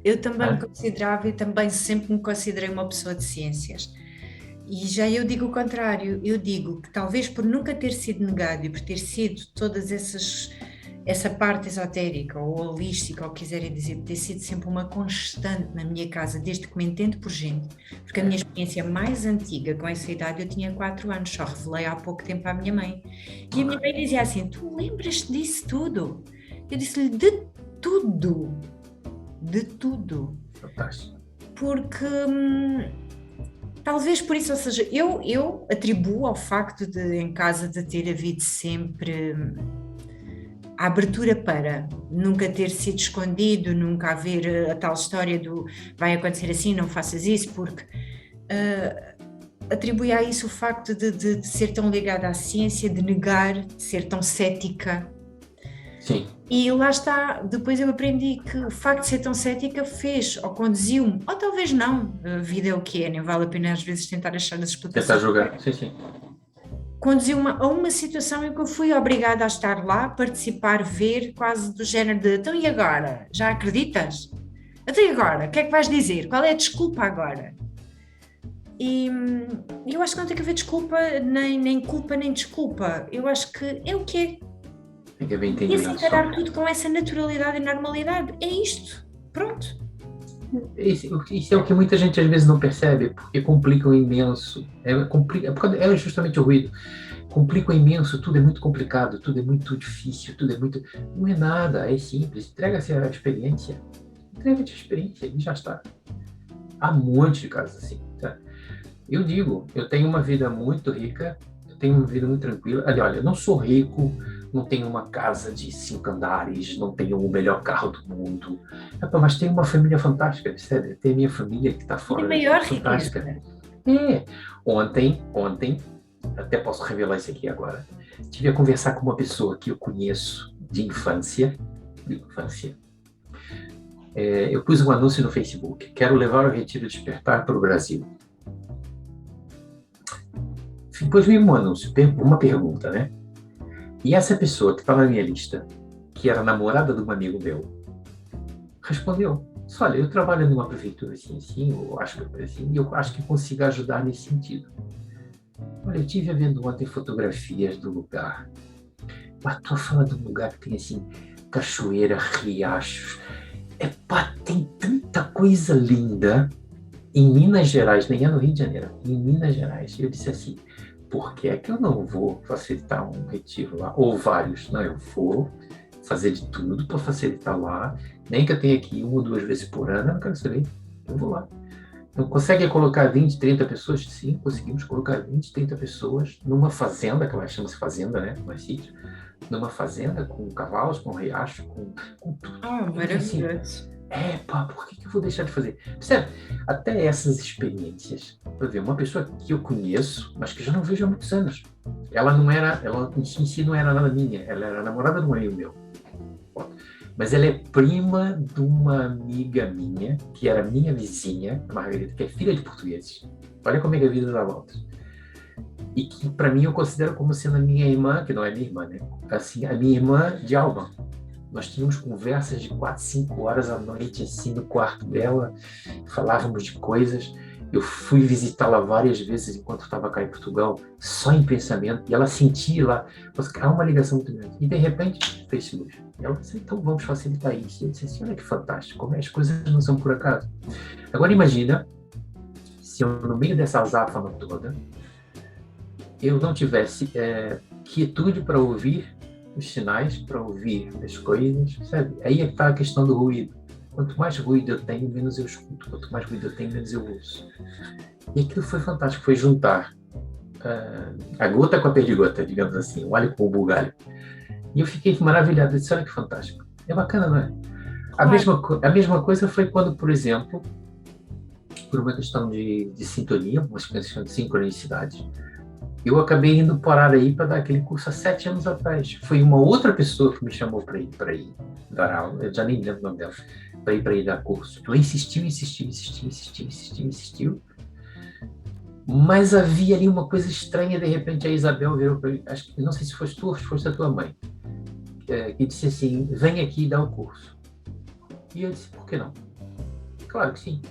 Eu também me Ah, considerava e também sempre me considerei uma pessoa de ciências. E já eu digo o contrário, eu digo que talvez por nunca ter sido negado e por ter sido essa parte esotérica ou holística, ou quiserem dizer, ter sido sempre uma constante na minha casa, desde que me entendo por gente, porque a minha experiência mais antiga com essa idade eu tinha 4 anos, só revelei há pouco tempo à minha mãe. E a minha mãe dizia assim: Tu lembras-te disso tudo? Eu disse-lhe: De tudo, de tudo. fantástico. Porque talvez por isso, ou seja, eu atribuo ao facto de em casa de ter havido sempre a abertura para nunca ter sido escondido, nunca haver a tal história do vai acontecer assim, não faças isso, porque atribui a isso o facto de ser tão ligada à ciência, de negar, de ser tão cética. Sim. E lá está, depois eu aprendi que o facto de ser tão cética fez, ou conduziu-me, ou talvez não, a vida é o que é, nem vale a pena às vezes tentar achar as Tentar explicações. jogar, sim, sim. Conduziu-me a uma situação em que eu fui obrigada a estar lá, participar, ver, quase do género de então e agora? Já acreditas? Então e agora? O que é que vais dizer? Qual é a desculpa agora? E eu acho que não tem que haver desculpa, nem culpa, nem desculpa. Eu acho que é o que é. Tem que haver E assim entendimento só. encarar tudo com essa naturalidade e normalidade. É isto. Pronto. Isso é o que muita gente às vezes não percebe, porque complicam imenso. É justamente o ruído. Complicam imenso, tudo é muito complicado, tudo é muito difícil, tudo é muito. Não é nada, é simples. Entrega-se a experiência. Entrega-te a experiência e já está. Há um monte de casos assim. Tá? Eu digo, eu tenho uma vida muito rica, eu tenho uma vida muito tranquila. Olha, eu não sou rico, não tenho uma casa de 5 andares, não tenho o melhor carro do mundo. Mas tenho uma família fantástica, percebe? Tem minha família que está E a fora, maior riqueza. fantástica. Ontem, até posso revelar isso aqui agora, tive a conversar com uma pessoa que eu conheço de infância. Eu pus um anúncio no Facebook: quero levar o Retiro Despertar para o Brasil. Depois veio um anúncio, uma pergunta, né? E essa pessoa que está na minha lista, que era namorada de um amigo meu, respondeu: olha, eu trabalho numa prefeitura assim, eu acho que consigo ajudar nesse sentido. Olha, eu estive vendo ontem fotografias do lugar. Mas estou falando de um lugar que tem assim, cachoeira, riachos. Tem tanta coisa linda em Minas Gerais, nem é no Rio de Janeiro, em Minas Gerais. Eu disse assim: por que é que eu não vou facilitar um retiro lá? Ou vários. Não, eu vou fazer de tudo para facilitar lá. Nem que eu tenha que ir 1 ou 2 vezes por ano, eu não quero saber. Eu vou lá. Então, consegue colocar 20, 30 pessoas? Sim, conseguimos colocar 20, 30 pessoas numa fazenda, que ela chama-se fazenda, né? Não é sítio. Numa fazenda com cavalos, com riacho, com tudo. Maravilhoso. Por que eu vou deixar de fazer? Percebe? Até essas experiências, por ver uma pessoa que eu conheço, mas que já não vejo há muitos anos. Ela em si não era nada minha, ela era namorada de um amigo meu. Mas ela é prima de uma amiga minha, que era minha vizinha, a Margarida, que é filha de portugueses. Olha como é que a vida dá voltas. E que, para mim, eu considero como sendo a minha irmã, que não é minha irmã, né? Assim, a minha irmã de alma. Nós tínhamos conversas de 4, 5 horas à noite, assim, no quarto dela, falávamos de coisas. Eu fui visitá-la várias vezes enquanto estava cá em Portugal, só em pensamento, e ela sentia lá, há uma ligação muito grande. E, de repente, fez luz. Ela disse: então vamos facilitar isso. E eu disse assim: olha que fantástico, como as coisas não são por acaso. Agora, imagina se eu, no meio dessa azáfama toda, eu não tivesse quietude para ouvir os sinais, para ouvir as coisas, sabe? Aí é que está a questão do ruído. Quanto mais ruído eu tenho, menos eu escuto. Quanto mais ruído eu tenho, menos eu ouço. E aquilo foi fantástico, foi juntar a gota com a perdigota, digamos assim, o alho com o bugalho. E eu fiquei maravilhado, eu disse: olha que fantástico. É bacana, não é? Claro. A mesma coisa foi quando, por exemplo, por uma questão de sintonia, uma questão de sincronicidade, eu acabei indo parar aí para dar aquele curso há 7 anos atrás. Foi uma outra pessoa que me chamou para ir dar aula, eu já nem lembro o nome dela, para ir dar curso. Ela insistiu, mas havia ali uma coisa estranha. De repente a Isabel virou para mim, acho que não sei se fosse tu ou se fosse a tua mãe, que disse assim: vem aqui dar o curso. E eu disse: por que não? Claro que sim.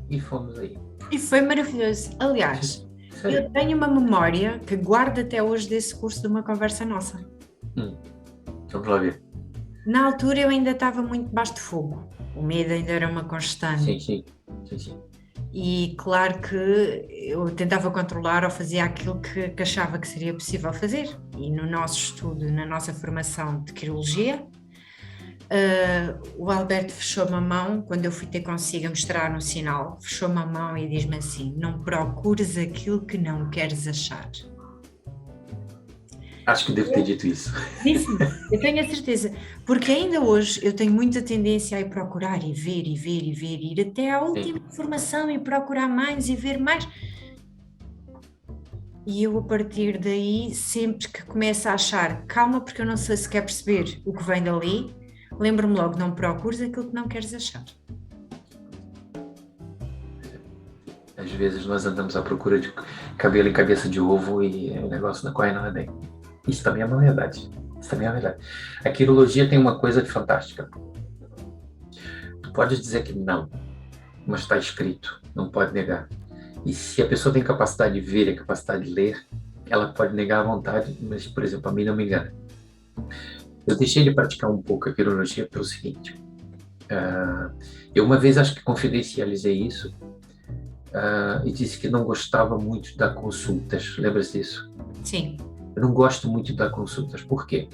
E fomos aí. E foi maravilhoso. Aliás, Sério? eu tenho uma memória que guardo até hoje desse curso de uma conversa nossa. Vamos lá ver. Na altura eu ainda estava muito debaixo de fogo. O medo ainda era uma constante. Sim. E claro que eu tentava controlar ou fazia aquilo que achava que seria possível fazer. E no nosso estudo, na nossa formação de quirologia, o Alberto fechou-me a mão quando eu fui ter consigo a mostrar um sinal. Fechou-me a mão e diz-me assim: não procures aquilo que não queres achar. Acho que devo ter dito isso. Disse-me, eu tenho a certeza, porque ainda hoje eu tenho muita tendência a ir procurar e ver, ir até à última informação e procurar mais e ver mais. E eu, a partir daí, sempre que começo a achar, calma, porque eu não sei se quer perceber o que vem dali, lembro-me logo: não procures aquilo que não queres achar. Às vezes nós andamos à procura de cabelo em cabeça de ovo e o negócio não corre nada bem. Isso também é uma verdade. A quirologia tem uma coisa de fantástica. Tu pode dizer que não, mas está escrito, não pode negar. E se a pessoa tem capacidade de ver e capacidade de ler, ela pode negar à vontade, mas, por exemplo, a mim não me engana. Eu deixei de praticar um pouco a quirologia pelo seguinte. Eu uma vez acho que confidencializei isso e disse que não gostava muito de dar consultas. Lembra-se disso? Sim. Eu não gosto muito de dar consultas. Por quê?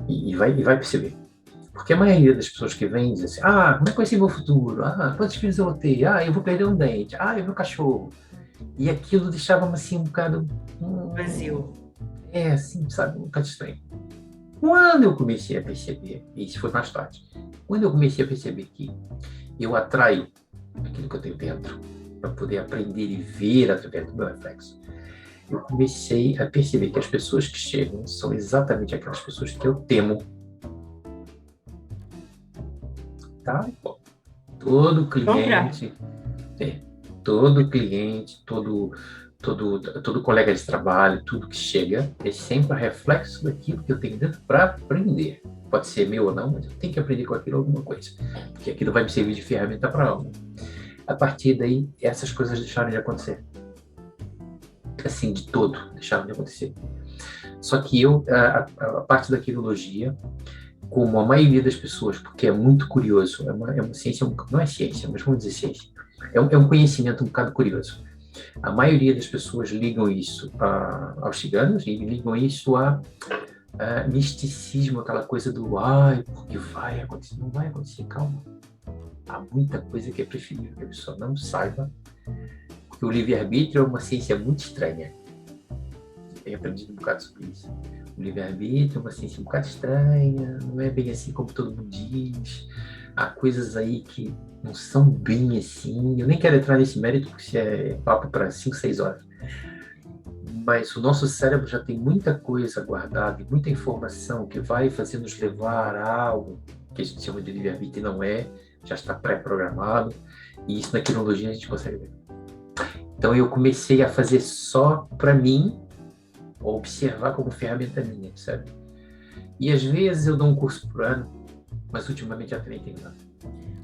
E vai perceber. Porque a maioria das pessoas que vêm diz assim: não conheci meu futuro, quantos filhos eu vou ter, eu vou perder um dente, e meu cachorro. E aquilo deixava-me assim um bocado... Vazio. Assim, sabe, um bocado estranho. Quando eu comecei a perceber, e isso foi mais tarde, quando eu comecei a perceber que eu atraio aquilo que eu tenho dentro, para poder aprender e ver através do meu reflexo, eu comecei a perceber que as pessoas que chegam são exatamente aquelas pessoas que eu temo. Tá? Bom, todo cliente, todo colega de trabalho, tudo que chega é sempre reflexo daquilo que eu tenho dentro para aprender. Pode ser meu ou não, mas eu tenho que aprender com aquilo alguma coisa, porque aquilo vai me servir de ferramenta para algo. A partir daí, essas coisas deixaram de acontecer. Assim, de todo, deixaram de acontecer. Só que a parte da quirologia, como a maioria das pessoas, porque é muito curioso, é uma ciência, não é ciência, mas vamos dizer ciência, é um conhecimento um bocado curioso. A maioria das pessoas ligam isso aos ciganos e ligam isso a misticismo, aquela coisa do porque vai acontecer. Não vai acontecer, calma. Há muita coisa que é preferível que a pessoa não saiba, porque o livre-arbítrio é uma ciência muito estranha. Eu tenho aprendido um bocado sobre isso. O livre-arbítrio é uma ciência um bocado estranha, não é bem assim como todo mundo diz. Há coisas aí que não são bem assim. Eu nem quero entrar nesse mérito, porque isso é papo para 5, 6 horas. Mas o nosso cérebro já tem muita coisa guardada, muita informação que vai fazer nos levar a algo que a gente chama de livre-arbítrio e não é, já está pré-programado, e isso na quirologia a gente consegue ver. Então eu comecei a fazer só para mim, observar como ferramenta minha, sabe? E às vezes eu dou um curso por ano, mas ultimamente já nem tenho nada.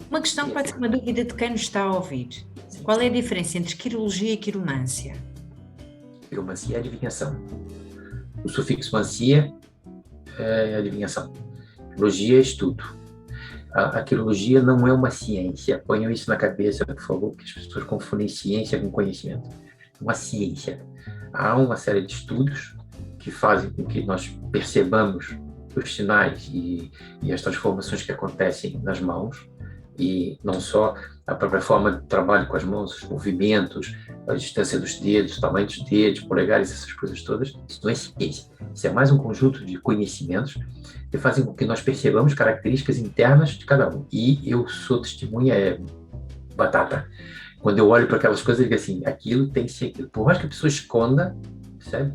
Uma questão que pode ser uma dúvida de quem nos está a ouvir. Qual é a diferença entre quirologia e quiromância? Quiromancia é adivinhação. O sufixo mancia é adivinhação. Quirologia é estudo. A quirologia não é uma ciência. Ponham isso na cabeça, por favor, que as pessoas confundem ciência com conhecimento. É uma ciência. Há uma série de estudos que fazem com que nós percebamos os sinais e as transformações que acontecem nas mãos, E não só a própria forma de trabalho com as mãos, os movimentos, a distância dos dedos, o tamanho dos dedos, polegares, essas coisas todas. Isso não é ciência. Isso é mais um conjunto de conhecimentos que fazem com que nós percebamos características internas de cada um. E eu sou testemunha, batata. Quando eu olho para aquelas coisas, eu digo assim, aquilo tem que ser aquilo. Por mais que a pessoa esconda, sabe?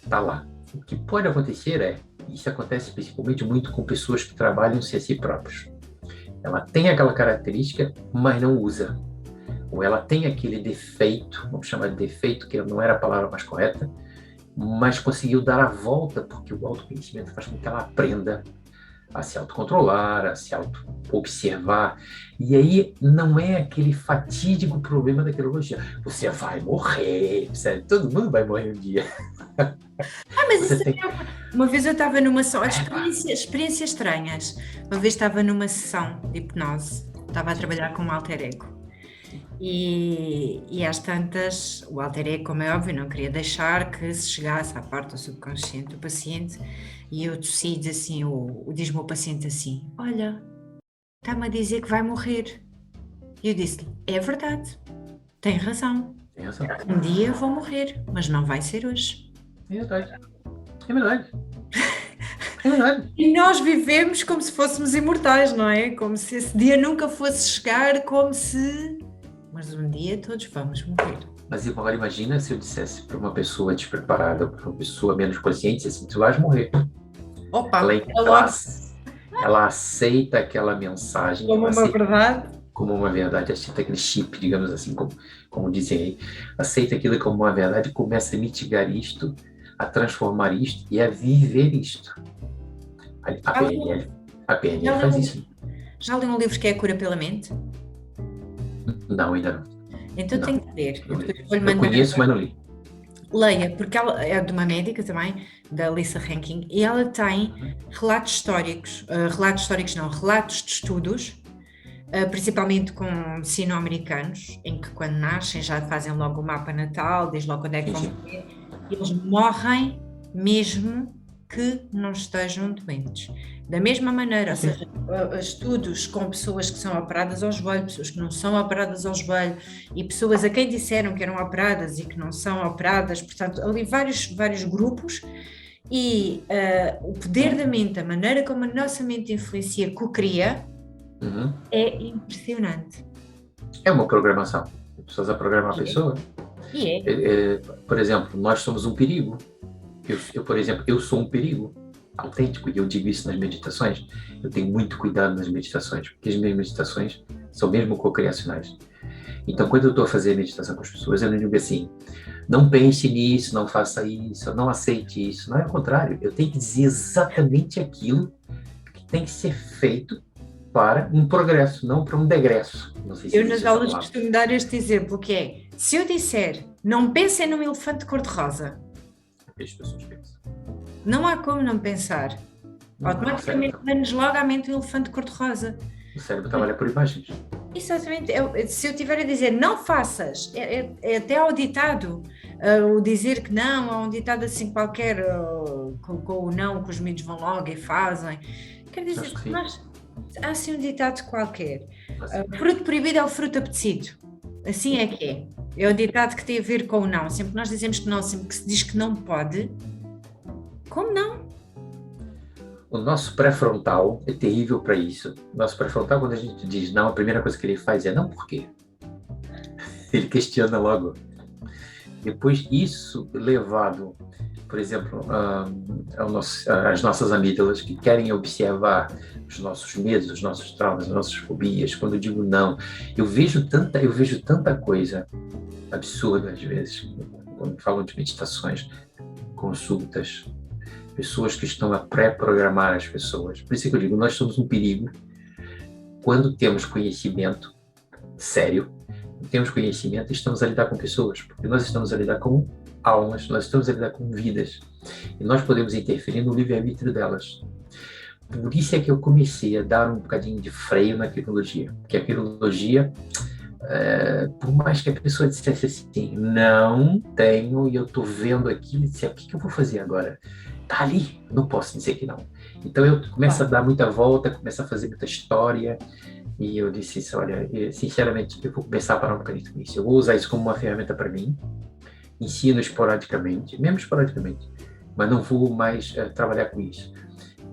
Tá lá. O que pode acontecer isso acontece principalmente muito com pessoas que trabalham-se a si próprios. Ela tem aquela característica, mas não usa. Ou ela tem aquele defeito, vamos chamar de defeito, que não era a palavra mais correta, mas conseguiu dar a volta, porque o autoconhecimento faz com que ela aprenda a se autocontrolar, a se auto-observar. E aí não é aquele fatídico problema da quirologia. Você vai morrer, sério, todo mundo vai morrer um dia. Mas isso uma vez eu estava numa sessão, experiências estranhas. Uma vez estava numa sessão de hipnose, estava a trabalhar com um alter ego. E às tantas, o alter ego, como é óbvio, não queria deixar que se chegasse à parte do subconsciente do paciente, e eu tossi e diz assim, diz-me o paciente assim, olha, está-me a dizer que vai morrer. E eu disse-lhe, é verdade, tem razão. Um dia vou morrer, mas não vai ser hoje. É verdade. É verdade. É verdade. E nós vivemos como se fôssemos imortais, não é? Como se esse dia nunca fosse chegar, como se... Mas um dia todos vamos morrer. Mas agora imagina se eu dissesse para uma pessoa despreparada, para uma pessoa menos consciente, assim, tu vais morrer. Opa, ela aceita aquela mensagem. Como uma verdade. Como uma verdade, aceita aquele chip, digamos assim, como dizem aí. Aceita aquilo como uma verdade e começa a mitigar isto, a transformar isto e a viver isto. A PNL faz isso. Já leu um livro que é A Cura pela Mente? Não, ainda não. Então tenho que ler. Eu conheço, mas não li. Leia, porque ela é de uma médica também, da Lisa Rankin, e ela tem relatos históricos de estudos, principalmente com sino-americanos, em que quando nascem já fazem logo o mapa natal, diz logo quando é que vão morrer, e eles morrem mesmo que não estejam doentes. Da mesma maneira, ou seja, estudos com pessoas que são operadas ao joelho, pessoas que não são operadas ao joelho, e pessoas a quem disseram que eram operadas e que não são operadas, portanto, ali vários grupos, e o poder da mente, a maneira como a nossa mente influencia, co-cria, é impressionante. É uma programação. As pessoas a programar a pessoa. Por exemplo, nós somos um perigo. Por exemplo, eu sou um perigo autêntico, e eu digo isso nas meditações. Eu tenho muito cuidado nas meditações, porque as minhas meditações são mesmo co-criacionais. Então, quando eu estou a fazer meditação com as pessoas, eu não digo assim, não pense nisso, não faça isso, não aceite isso. Não é o contrário, eu tenho que dizer exatamente aquilo que tem que ser feito para um progresso, não para um degresso. Não sei se eu nas aulas costumo dar este exemplo, que é, se eu disser, não pensem num elefante cor-de-rosa, as pessoas pensam. Não há como não pensar. Automaticamente vem-nos logo à mente um elefante cor-de-rosa. O cérebro trabalha por imagens. Exatamente. Se eu estiver a dizer não faças, é até ao ditado, o dizer que não, há um ditado assim qualquer, com o não, que os miúdos vão logo e fazem. Quer dizer, há assim um ditado qualquer. Fruto proibido é o fruto apetecido. Assim é que é. É o ditado que tem a ver com o não. Sempre que nós dizemos que não, sempre que se diz que não pode, como não? O nosso pré-frontal é terrível para isso. O nosso pré-frontal, quando a gente diz não, a primeira coisa que ele faz é não, por quê? Ele questiona logo. Depois, isso levado, por exemplo, às nossas amígdalas, que querem observar os nossos medos, os nossos traumas, as nossas fobias. Quando eu digo não, eu vejo tanta coisa absurda, às vezes, quando falam de meditações, consultas, pessoas que estão a pré-programar as pessoas. Por isso que eu digo, nós somos um perigo quando temos conhecimento sério, temos conhecimento e estamos a lidar com pessoas, porque nós estamos a lidar com almas, nós estamos a lidar com vidas, e nós podemos interferir no livre-arbítrio delas. Por isso é que eu comecei a dar um bocadinho de freio na quirologia, porque a quirologia, por mais que a pessoa dissesse assim, não tenho, e eu estou vendo aqui, e disse, o que eu vou fazer agora? Está ali, não posso dizer que não. Então eu começo a dar muita volta, começo a fazer muita história, E eu disse isso, olha, sinceramente, eu vou começar a parar um bocadinho com isso. Eu vou usar isso como uma ferramenta para mim, ensino esporadicamente, mesmo esporadicamente, mas não vou mais trabalhar com isso.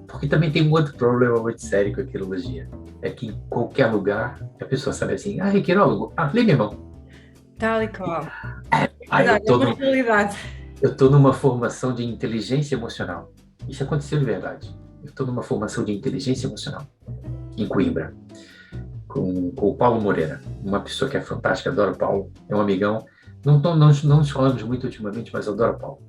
Porque também tem um outro problema muito sério com a quirologia. É que em qualquer lugar, a pessoa sabe assim, é quirólogo, lê minha mão. Tal e qual. Eu Verdade, é uma realidade. estou numa formação de inteligência emocional. Isso aconteceu de verdade. Eu estou numa formação de inteligência emocional, em Coimbra, com o Paulo Moreira, uma pessoa que é fantástica, adoro o Paulo, é um amigão. Não nos falamos muito ultimamente, mas eu adoro o Paulo.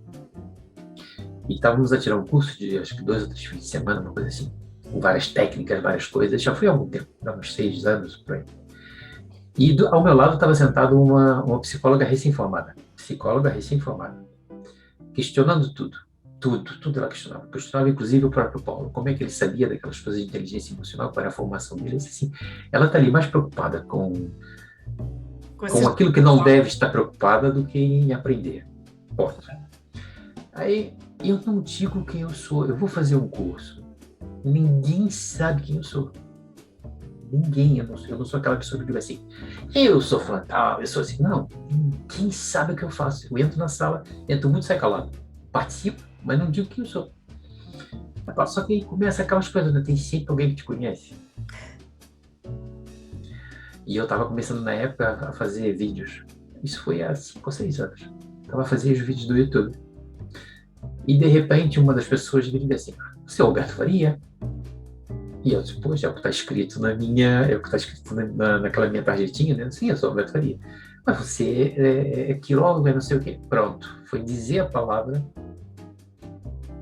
E estávamos a tirar um curso de, acho que 2 ou 3 fins de semana, uma coisa assim, com várias técnicas, várias coisas. Já foi há algum tempo, há uns 6 anos, por aí. E ao meu lado estava sentada uma psicóloga recém-formada, questionando tudo. Tudo ela questionava. Questionava inclusive o próprio Paulo, como é que ele sabia daquelas coisas de inteligência emocional, qual era a formação dele. Assim, ela está ali mais preocupada com aquilo que não deve estar preocupada do que em aprender. Ponto. Aí eu não digo quem eu sou, eu vou fazer um curso. Ninguém sabe quem eu sou. Ninguém, eu não sou aquela pessoa que diz assim, eu sou frontal, eu sou assim. Não, ninguém sabe o que eu faço. Eu entro na sala, entro muito, sai calado. Participo, mas não digo quem eu sou. Só que aí começa aquelas coisas, né? Tem sempre alguém que te conhece. E eu estava começando na época a fazer vídeos. Isso foi há 5 ou 6 anos. Estava fazendo os vídeos do YouTube. E de repente uma das pessoas me disse assim, você é o Alberto Faria? E eu disse, poxa, é o que está escrito naquela minha tarjetinha, né? Sim, eu sou o Alberto Faria. Mas você é quirólogo, não sei o quê. Pronto, foi dizer a palavra.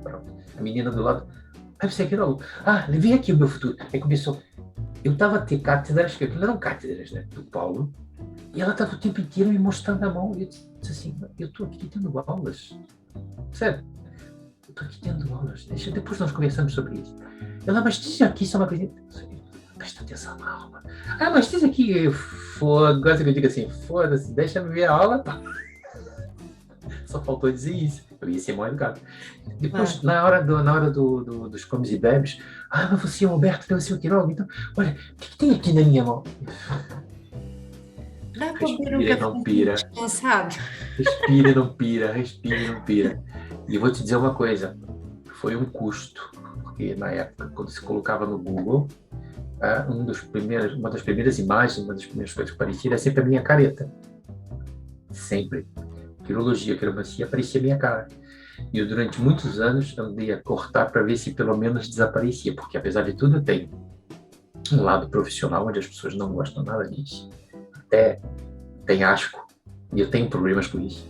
Pronto. A menina do lado, você é quirólogo? Vem aqui o meu futuro. Aí começou, eu estava a ter cátedras, que aquilo eram cátedras, né, do Paulo, e ela estava o tempo inteiro me mostrando a mão, e eu disse assim, eu estou aqui tendo aulas. Sério, eu estou aqui tendo aulas. Depois nós conversamos sobre isso. Ela, mas diz aqui só uma coisa. Presta atenção na aula. Mas diz aqui, gosta que eu diga assim, foda-se, deixa eu ver a aula, tá? Só faltou dizer isso. Eu ia ser mal educado. Depois, na hora dos comes e bebes, mas você é o Alberto, deve ser o quirólogo, então, olha, o que tem aqui na minha mão? Dá para beber um não pira. Descansado. Respira e não pira. E eu vou te dizer uma coisa, foi um custo, porque na época, quando se colocava no Google, uma das primeiras imagens, uma das primeiras coisas que aparecia era sempre a minha careta. Sempre. Quirologia, quiromancia, aparecia a minha cara. E eu, durante muitos anos, andei a cortar para ver se pelo menos desaparecia, porque apesar de tudo eu tenho um lado profissional onde as pessoas não gostam nada disso. Até tem asco, e eu tenho problemas com isso,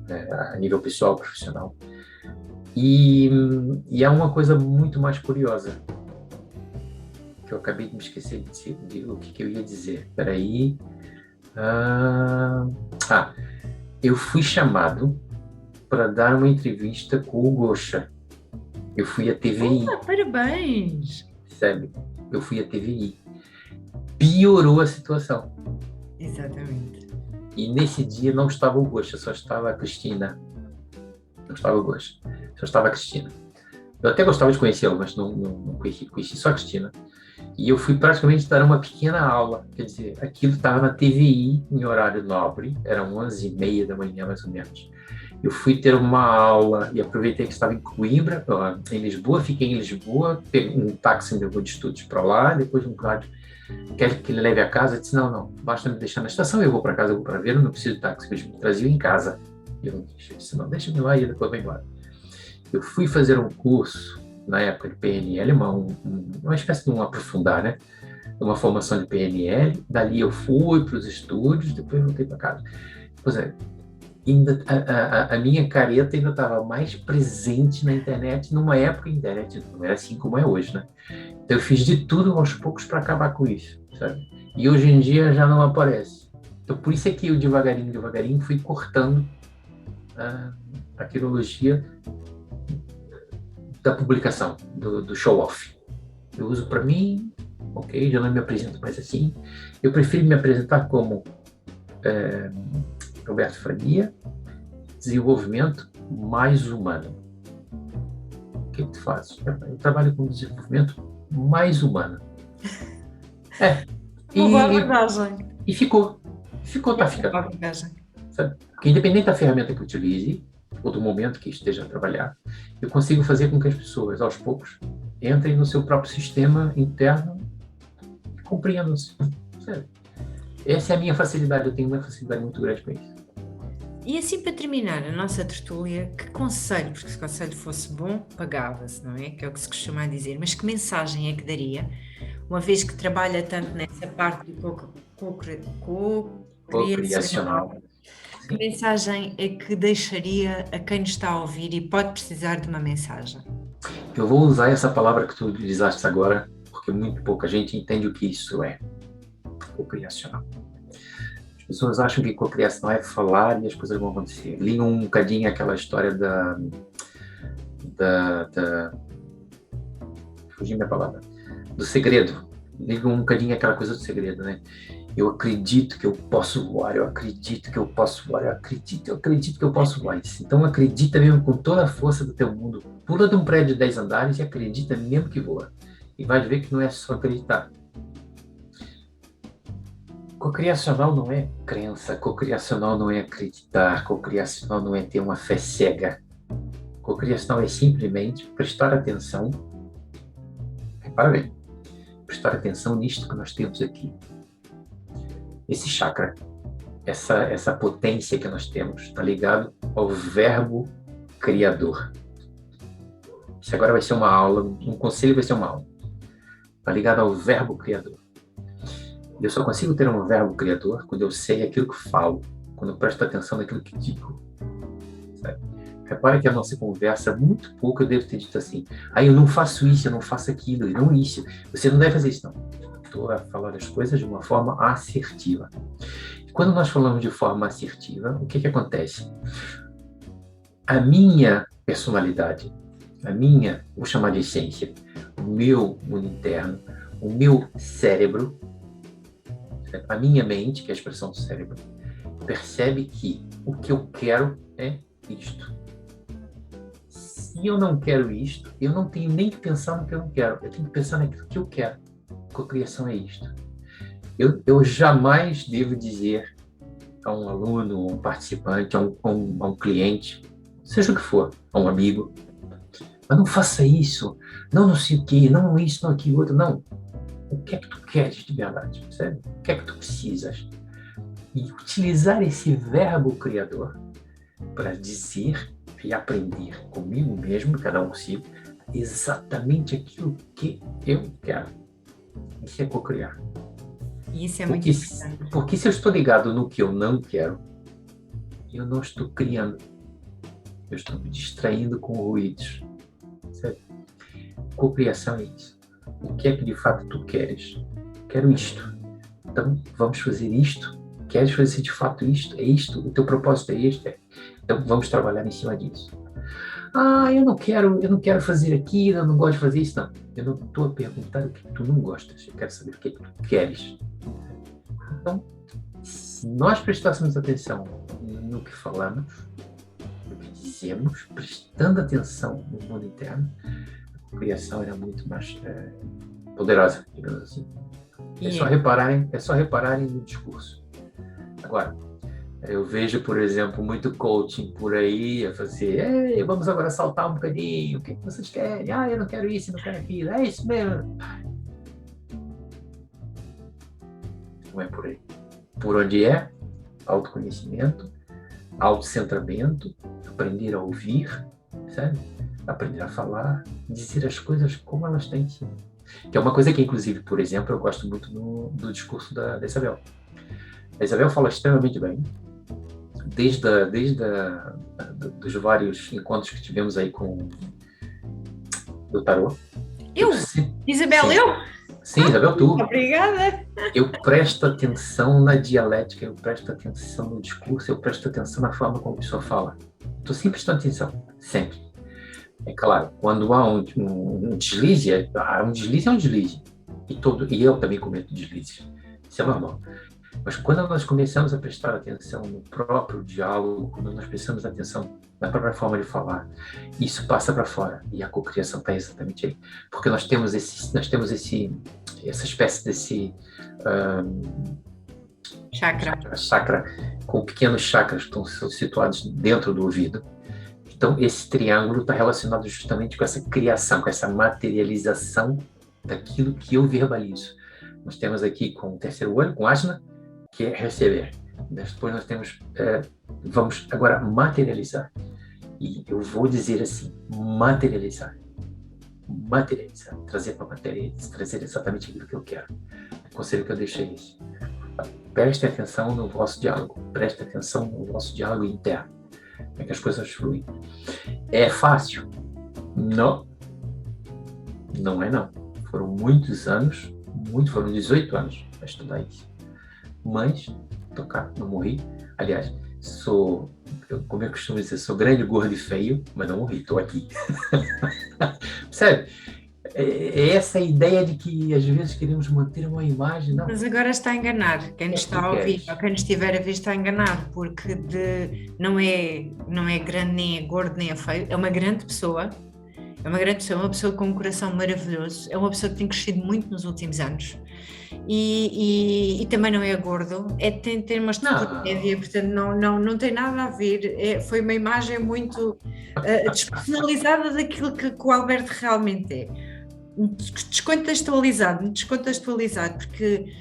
a nível pessoal, profissional. E há uma coisa muito mais curiosa, que eu acabei de me esquecer de o que eu ia dizer. Espera aí. Eu fui chamado para dar uma entrevista com o Gosha. Eu fui à TVI. Parabéns! Sabe? Eu fui à TVI. Piorou a situação. Exatamente. E nesse dia não estava o Gosha, só estava a Cristina. Não estava o Gosha, só estava a Cristina. Eu até gostava de conhecê-lo, mas não conheci só a Cristina. E eu fui praticamente dar uma pequena aula, quer dizer, aquilo estava na TVI, em horário nobre, eram 11h30 da manhã, mais ou menos. Eu fui ter uma aula e aproveitei que estava em Coimbra, em Lisboa, fiquei em Lisboa, peguei um táxi me levou de estudos para lá, depois um carro, quer que ele leve a casa? Eu disse, não, basta me deixar na estação, eu vou para casa, eu vou para ver, eu não preciso de táxi, eles me traziam em casa. Eu disse, não, deixa-me lá e depois vem embora. Eu fui fazer um curso, na época de PNL, uma espécie de um aprofundar, né? Uma formação de PNL, dali eu fui para os estúdios, depois voltei para casa. Pois é, a minha careta ainda estava mais presente na internet, numa época a internet não era assim como é hoje, né? Então eu fiz de tudo aos poucos para acabar com isso, sabe? E hoje em dia já não aparece. Então por isso é que eu devagarinho fui cortando a quirologia da publicação, do show-off. Eu uso para mim, ok, já não me apresento mais assim. Eu prefiro me apresentar como Alberto Faria, desenvolvimento mais humano. O que tu fazes? Eu trabalho com desenvolvimento mais humano. Uma boa E, abordagem. e ficou, está Uma boa ficando. abordagem. Sabe? Porque independente da ferramenta que eu utilize, ou do momento que esteja a trabalhar, eu consigo fazer com que as pessoas, aos poucos, entrem no seu próprio sistema interno e compreendam-se. Sabe? Essa é a minha facilidade, eu tenho uma facilidade muito grande com isso. E assim, para terminar a nossa tertúlia, que conselho, porque se o conselho fosse bom, pagava-se, não é? Que é o que se costuma dizer, mas que mensagem é que daria, uma vez que trabalha tanto nessa parte do co-criacional, Co-criacional. que mensagem é que deixaria a quem nos está a ouvir e pode precisar de uma mensagem? Eu vou usar essa palavra que tu utilizaste agora, porque muito pouca gente entende o que isso é. Co-criacional. As pessoas acham que cocriação é falar e as coisas vão acontecer. Ligam um bocadinho aquela história fugi minha palavra, do segredo. Ligam um bocadinho aquela coisa do segredo, né? Eu acredito que eu posso voar, eu acredito que eu posso voar, eu acredito que eu posso voar. Então acredita mesmo com toda a força do teu mundo. Pula de um prédio de 10 andares e acredita mesmo que voa. E vai ver que não é só acreditar. Cocriacional não é crença, cocriacional não é acreditar, cocriacional não é ter uma fé cega. Cocriacional é simplesmente prestar atenção, repara bem, prestar atenção nisto que nós temos aqui. Esse chakra, essa potência que nós temos, está ligado ao verbo criador. Isso agora vai ser uma aula, um conselho vai ser uma aula. Está ligado ao verbo criador. Eu só consigo ter um verbo criador quando eu sei aquilo que falo, quando eu presto atenção naquilo que digo. Sabe? Repare que a nossa conversa, muito pouco eu devo ter dito assim, eu não faço isso, eu não faço aquilo, não isso. Você não deve fazer isso, não. Estou a falar as coisas de uma forma assertiva. Quando nós falamos de forma assertiva, o que acontece? A minha personalidade, vou chamar de essência, o meu mundo interno, o meu cérebro, a minha mente, que é a expressão do cérebro, percebe que o que eu quero é isto. Se eu não quero isto, eu não tenho nem que pensar no que eu não quero, eu tenho que pensar naquilo que eu quero. Cocriação é isto. Eu jamais devo dizer a um aluno, a um participante, a um cliente, seja o que for, a um amigo, mas não faça isso, não sei o que, não isso, não aquilo, outro, não. O que é que tu queres de verdade, percebe? O que é que tu precisas? E utilizar esse verbo criador para dizer e aprender comigo mesmo, cada um consigo, exatamente aquilo que eu quero. Isso é cocriar. E isso é muito importante. Porque se eu estou ligado no que eu não quero, eu não estou criando. Eu estou me distraindo com ruídos. Certo? Cocriação é isso. O que é que de fato tu queres? Quero isto. Então, vamos fazer isto. Queres fazer de fato isto? É isto? O teu propósito é este? Então, vamos trabalhar em cima disso. Eu não quero fazer aquilo, eu não gosto de fazer isso. Não, eu não estou a perguntar o que tu não gostas. Eu quero saber o que tu queres. Então, se nós prestássemos atenção no que falamos, no que dizemos, prestando atenção no mundo interno, a criação era muito mais poderosa, digamos assim. É só repararem no discurso. Agora, eu vejo, por exemplo, muito coaching por aí, a fazer, vamos agora saltar um bocadinho, o que vocês querem? Eu não quero isso, não quero aquilo, é isso mesmo. Não é por aí. Por onde é? Autoconhecimento, autocentramento, aprender a ouvir, sabe? Aprender a falar, dizer as coisas como elas têm que ser. Que é uma coisa que, inclusive, por exemplo, eu gosto muito do discurso da Isabel. A Isabel fala extremamente bem, desde dos vários encontros que tivemos aí com o tarô. Isabel, Sim, Isabel, tu. Obrigada. Eu presto atenção na dialética, eu presto atenção no discurso, eu presto atenção na forma como a pessoa fala. Estou sempre prestando atenção, sempre. É claro, quando há um deslize, um deslize é um deslize. E eu também cometo deslizes. Isso é normal. Mas quando nós começamos a prestar atenção no próprio diálogo, quando nós prestamos atenção na própria forma de falar. Isso passa para fora e a cocriação está exatamente aí, porque nós temos essa espécie desse chakra com pequenos chakras que estão situados dentro do ouvido. Então esse triângulo está relacionado justamente com essa criação, com essa materialização daquilo que eu verbalizo. Nós temos aqui com o terceiro olho, com Ajna, que é receber. Depois nós temos, vamos agora materializar. E eu vou dizer assim, materializar, trazer para a matéria, trazer exatamente aquilo que eu quero. O conselho que eu deixo é isso. Preste atenção no vosso diálogo, preste atenção no vosso diálogo interno, para que as coisas fluem. É fácil? Não. Não é não. Foram muitos anos, foram 18 anos para estudar isso. Mas, tocar, não morri. Aliás, como eu costumo dizer, sou grande, gordo e feio, mas não morri, estou aqui. Sério, é essa ideia de que às vezes queremos manter uma imagem, não. Mas agora está a enganar, quem nos está a ouvir, ou quem nos estiver a ver está a enganar, porque não é grande, nem é gordo, nem é feio, é uma grande pessoa, é uma pessoa com um coração maravilhoso, é uma pessoa que tem crescido muito nos últimos anos. E também não é gordo, tem uma estrutura média, portanto não tem nada a ver, foi uma imagem muito despersonalizada daquilo que o Alberto realmente é. Descontextualizado, porque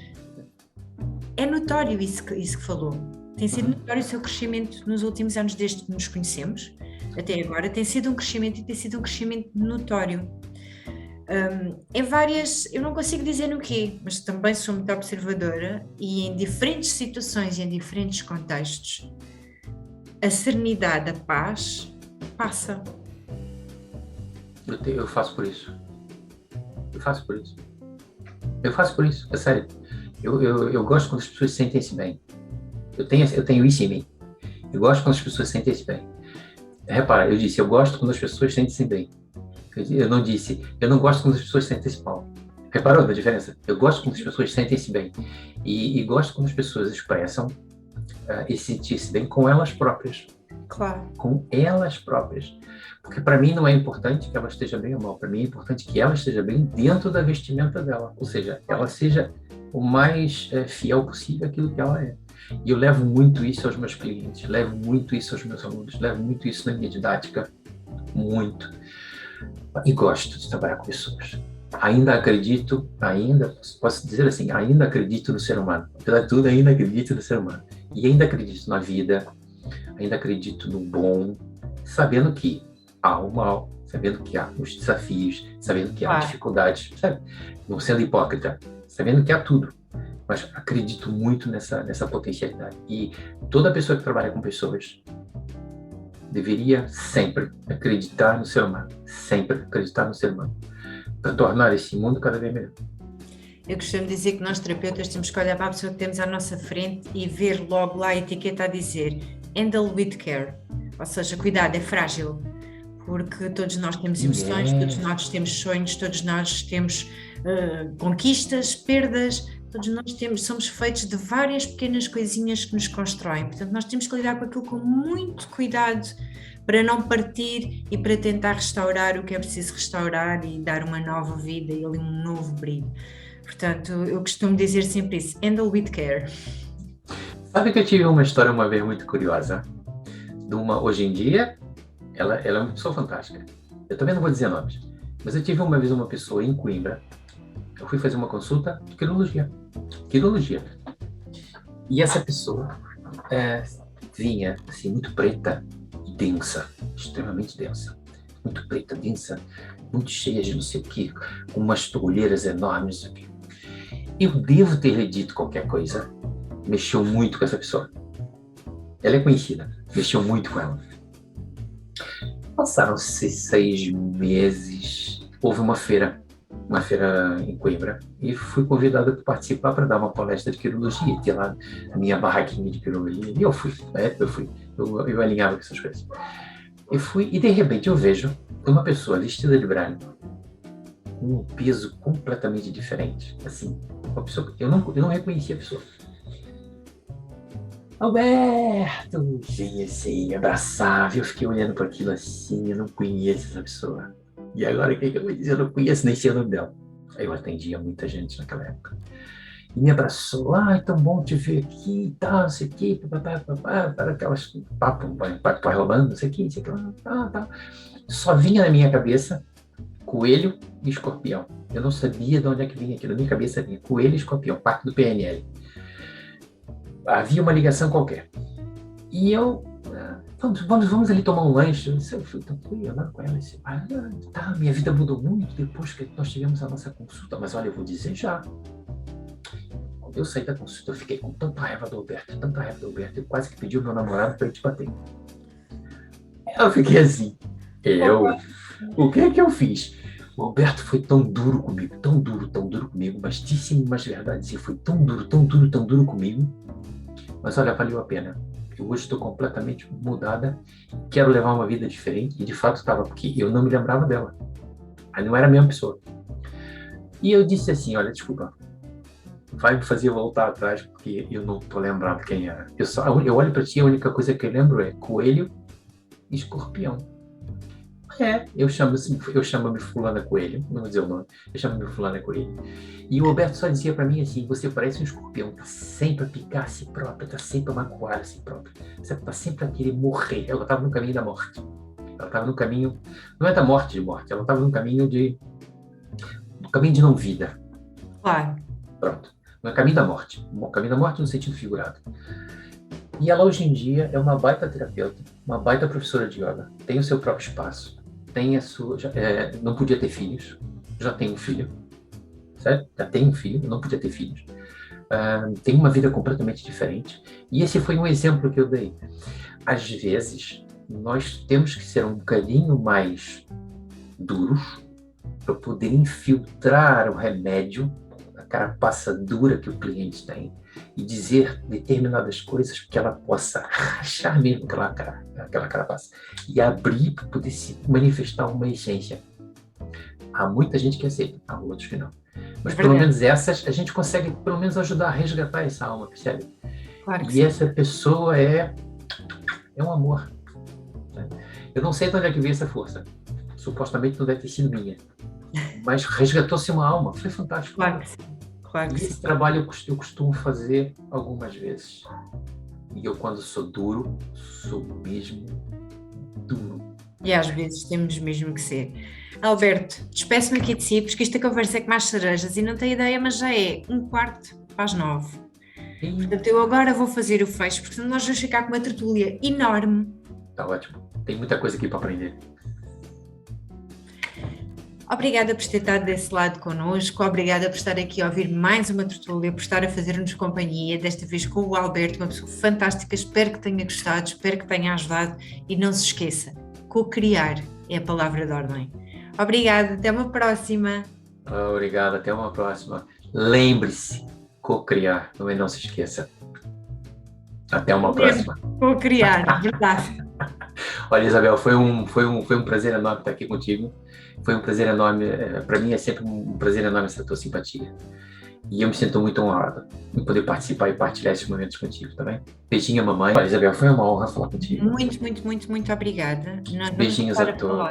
é notório isso que falou. Tem sido notório o seu crescimento nos últimos anos desde que nos conhecemos, até agora, tem sido um crescimento notório. Em várias, eu não consigo dizer no quê, mas também sou muito observadora e em diferentes situações e em diferentes contextos, a serenidade, a paz, passa. Eu faço por isso. É sério. Eu gosto quando as pessoas sentem-se bem. Eu tenho isso em mim. Eu gosto quando as pessoas sentem-se bem. Repara, eu disse, eu gosto quando as pessoas sentem-se bem. Eu não disse, eu não gosto quando as pessoas sentem-se mal. Reparou a diferença? Eu gosto quando as pessoas sentem-se bem. E gosto quando as pessoas expressam e sentir-se bem com elas próprias. Claro. Com elas próprias. Porque para mim não é importante que ela esteja bem ou mal. Para mim é importante que ela esteja bem dentro da vestimenta dela. Ou seja, ela seja o mais fiel possível àquilo que ela é. E eu levo muito isso aos meus clientes, levo muito isso aos meus alunos, levo muito isso na minha didática. Muito. E gosto de trabalhar com pessoas. Posso dizer assim, ainda acredito no ser humano. Apesar de tudo, ainda acredito no ser humano. E ainda acredito na vida, ainda acredito no bom, sabendo que há o mal, sabendo que há os desafios, sabendo que há dificuldades, sabe? Não sendo hipócrita, sabendo que há tudo. Mas acredito muito nessa potencialidade. E toda pessoa que trabalha com pessoas deveria sempre acreditar no ser humano. Sempre acreditar no ser humano. Para tornar esse mundo cada vez melhor. Eu costumo dizer que nós terapeutas temos que olhar para a pessoa que temos à nossa frente e ver logo lá a etiqueta a dizer handle with care. Ou seja, cuidado, é frágil. Porque todos nós temos emoções, todos nós temos sonhos, todos nós temos conquistas, perdas. Todos nós somos feitos de várias pequenas coisinhas que nos constroem, portanto nós temos que lidar com aquilo com muito cuidado para não partir e para tentar restaurar o que é preciso restaurar e dar uma nova vida e ali um novo brilho. Portanto, eu costumo dizer sempre isso, handle with care. Sabe que eu tive uma história uma vez muito curiosa, hoje em dia, ela é uma pessoa fantástica, eu também não vou dizer nomes, mas eu tive uma vez uma pessoa em Coimbra. Eu fui fazer uma consulta de quirologia. E essa pessoa vinha assim, muito preta e densa, extremamente densa. Muito preta, densa, muito cheia de não sei o quê, com umas olheiras enormes. Não sei o quê. Eu devo ter lhe dito qualquer coisa. Mexeu muito com essa pessoa. Ela é conhecida, mexeu muito com ela. Passaram-se 6 meses, houve uma feira em Coimbra, e fui convidado para participar para dar uma palestra de quirologia, ter lá a minha barraquinha de quirologia, e eu fui, eu alinhava com essas coisas. Eu fui, e de repente eu vejo uma pessoa vestida de branco, com um peso completamente diferente, assim, uma pessoa, eu não reconhecia a pessoa. Alberto! Vinha assim, abraçava, eu fiquei olhando para aquilo assim, eu não conheço essa pessoa. E agora o que que eu vou dizer? Eu não conheço nem sei o nome dela. Aí eu atendia muita gente naquela época. E me abraçou, é tão bom te ver aqui e tal, não sei o que, para aquelas papo rolando, não sei o que, não sei o que, tá. Só vinha na minha cabeça coelho e escorpião. Eu não sabia de onde é que vinha aquilo, na minha cabeça vinha coelho e escorpião, parte do PNL. Havia uma ligação qualquer. E eu, vamos ali tomar um lanche. Eu fui tranquilo, andando com ela. Disse, minha vida mudou muito depois que nós tivemos a nossa consulta. Mas olha, eu vou dizer já. Quando eu saí da consulta, eu fiquei com tanta raiva do Alberto, eu quase que pedi o meu namorado para ele te bater. Eu fiquei assim, o que é que eu fiz? O Alberto foi tão duro comigo, tão duro comigo, mas disse-me umas verdades e foi tão duro comigo. Mas olha, valeu a pena. Eu hoje estou completamente mudada, quero levar uma vida diferente, e de fato estava, porque eu não me lembrava dela. Aí não era a mesma pessoa. E eu disse assim, olha, desculpa, vai me fazer voltar atrás, porque eu não estou lembrando quem era. Eu olho para ti, a única coisa que eu lembro é coelho e escorpião. Eu chamo-me fulana coelho, não vou dizer o nome, eu chamo-me fulana coelho. E o Alberto só dizia para mim assim, você parece um escorpião, tá sempre a picar a si próprio, tá sempre a magoar a si próprio, você tá sempre a querer morrer. Ela estava no caminho da morte. Ela estava no caminho, não é da morte de morte, ela estava no caminho de não vida. Claro. Pronto. No caminho da morte. No caminho da morte no sentido figurado. E ela hoje em dia é uma baita terapeuta, uma baita professora de yoga, tem o seu próprio espaço, tem a sua, não podia ter filhos, já tem um filho, certo? Já tem um filho, não podia ter filhos. Tem uma vida completamente diferente. E esse foi um exemplo que eu dei. Às vezes, nós temos que ser um bocadinho mais duros para poder infiltrar o remédio, a carapaça dura que o cliente tem, e dizer determinadas coisas que ela possa rachar mesmo aquela carapaça e abrir para poder se manifestar uma essência. Há muita gente que aceita, há outros que não. Mas pelo menos essas, a gente consegue pelo menos ajudar a resgatar essa alma, percebe? Claro que e sim. Essa pessoa é um amor. Né? Eu não sei de onde é que veio essa força. Supostamente não deve ter sido minha. Mas resgatou-se uma alma. Foi fantástico. Claro que sim. Claro que e esse trabalho eu costumo fazer algumas vezes. E eu, quando sou duro, sou mesmo duro. E às vezes temos mesmo que ser. Alberto, despeço-me aqui de si, porque esta conversa é com mais cerejas e não tenho ideia, mas já é 8:45. Portanto, eu agora vou fazer o fecho, porque senão nós vamos ficar com uma tertúlia enorme. Está ótimo. Tem muita coisa aqui para aprender. Obrigada por ter estado desse lado connosco, obrigada por estar aqui a ouvir mais uma tertúlia, por estar a fazer-nos companhia, desta vez com o Alberto, uma pessoa fantástica. Espero que tenha gostado, espero que tenha ajudado e não se esqueça, co-criar é a palavra de ordem. Obrigada, até uma próxima. Obrigado, até uma próxima. Lembre-se, co-criar, não se esqueça. Até uma próxima. Co-criar, verdade. Olha, Isabel, foi um prazer enorme estar aqui contigo. Foi um prazer enorme, para mim é sempre um prazer enorme essa tua simpatia. E eu me sinto muito honrado em poder participar e partilhar esses momentos contigo, tá bem? Beijinho, mamãe. Olha, Isabel, foi uma honra falar contigo. Muito, muito, muito, muito obrigada. Beijinhos a todos.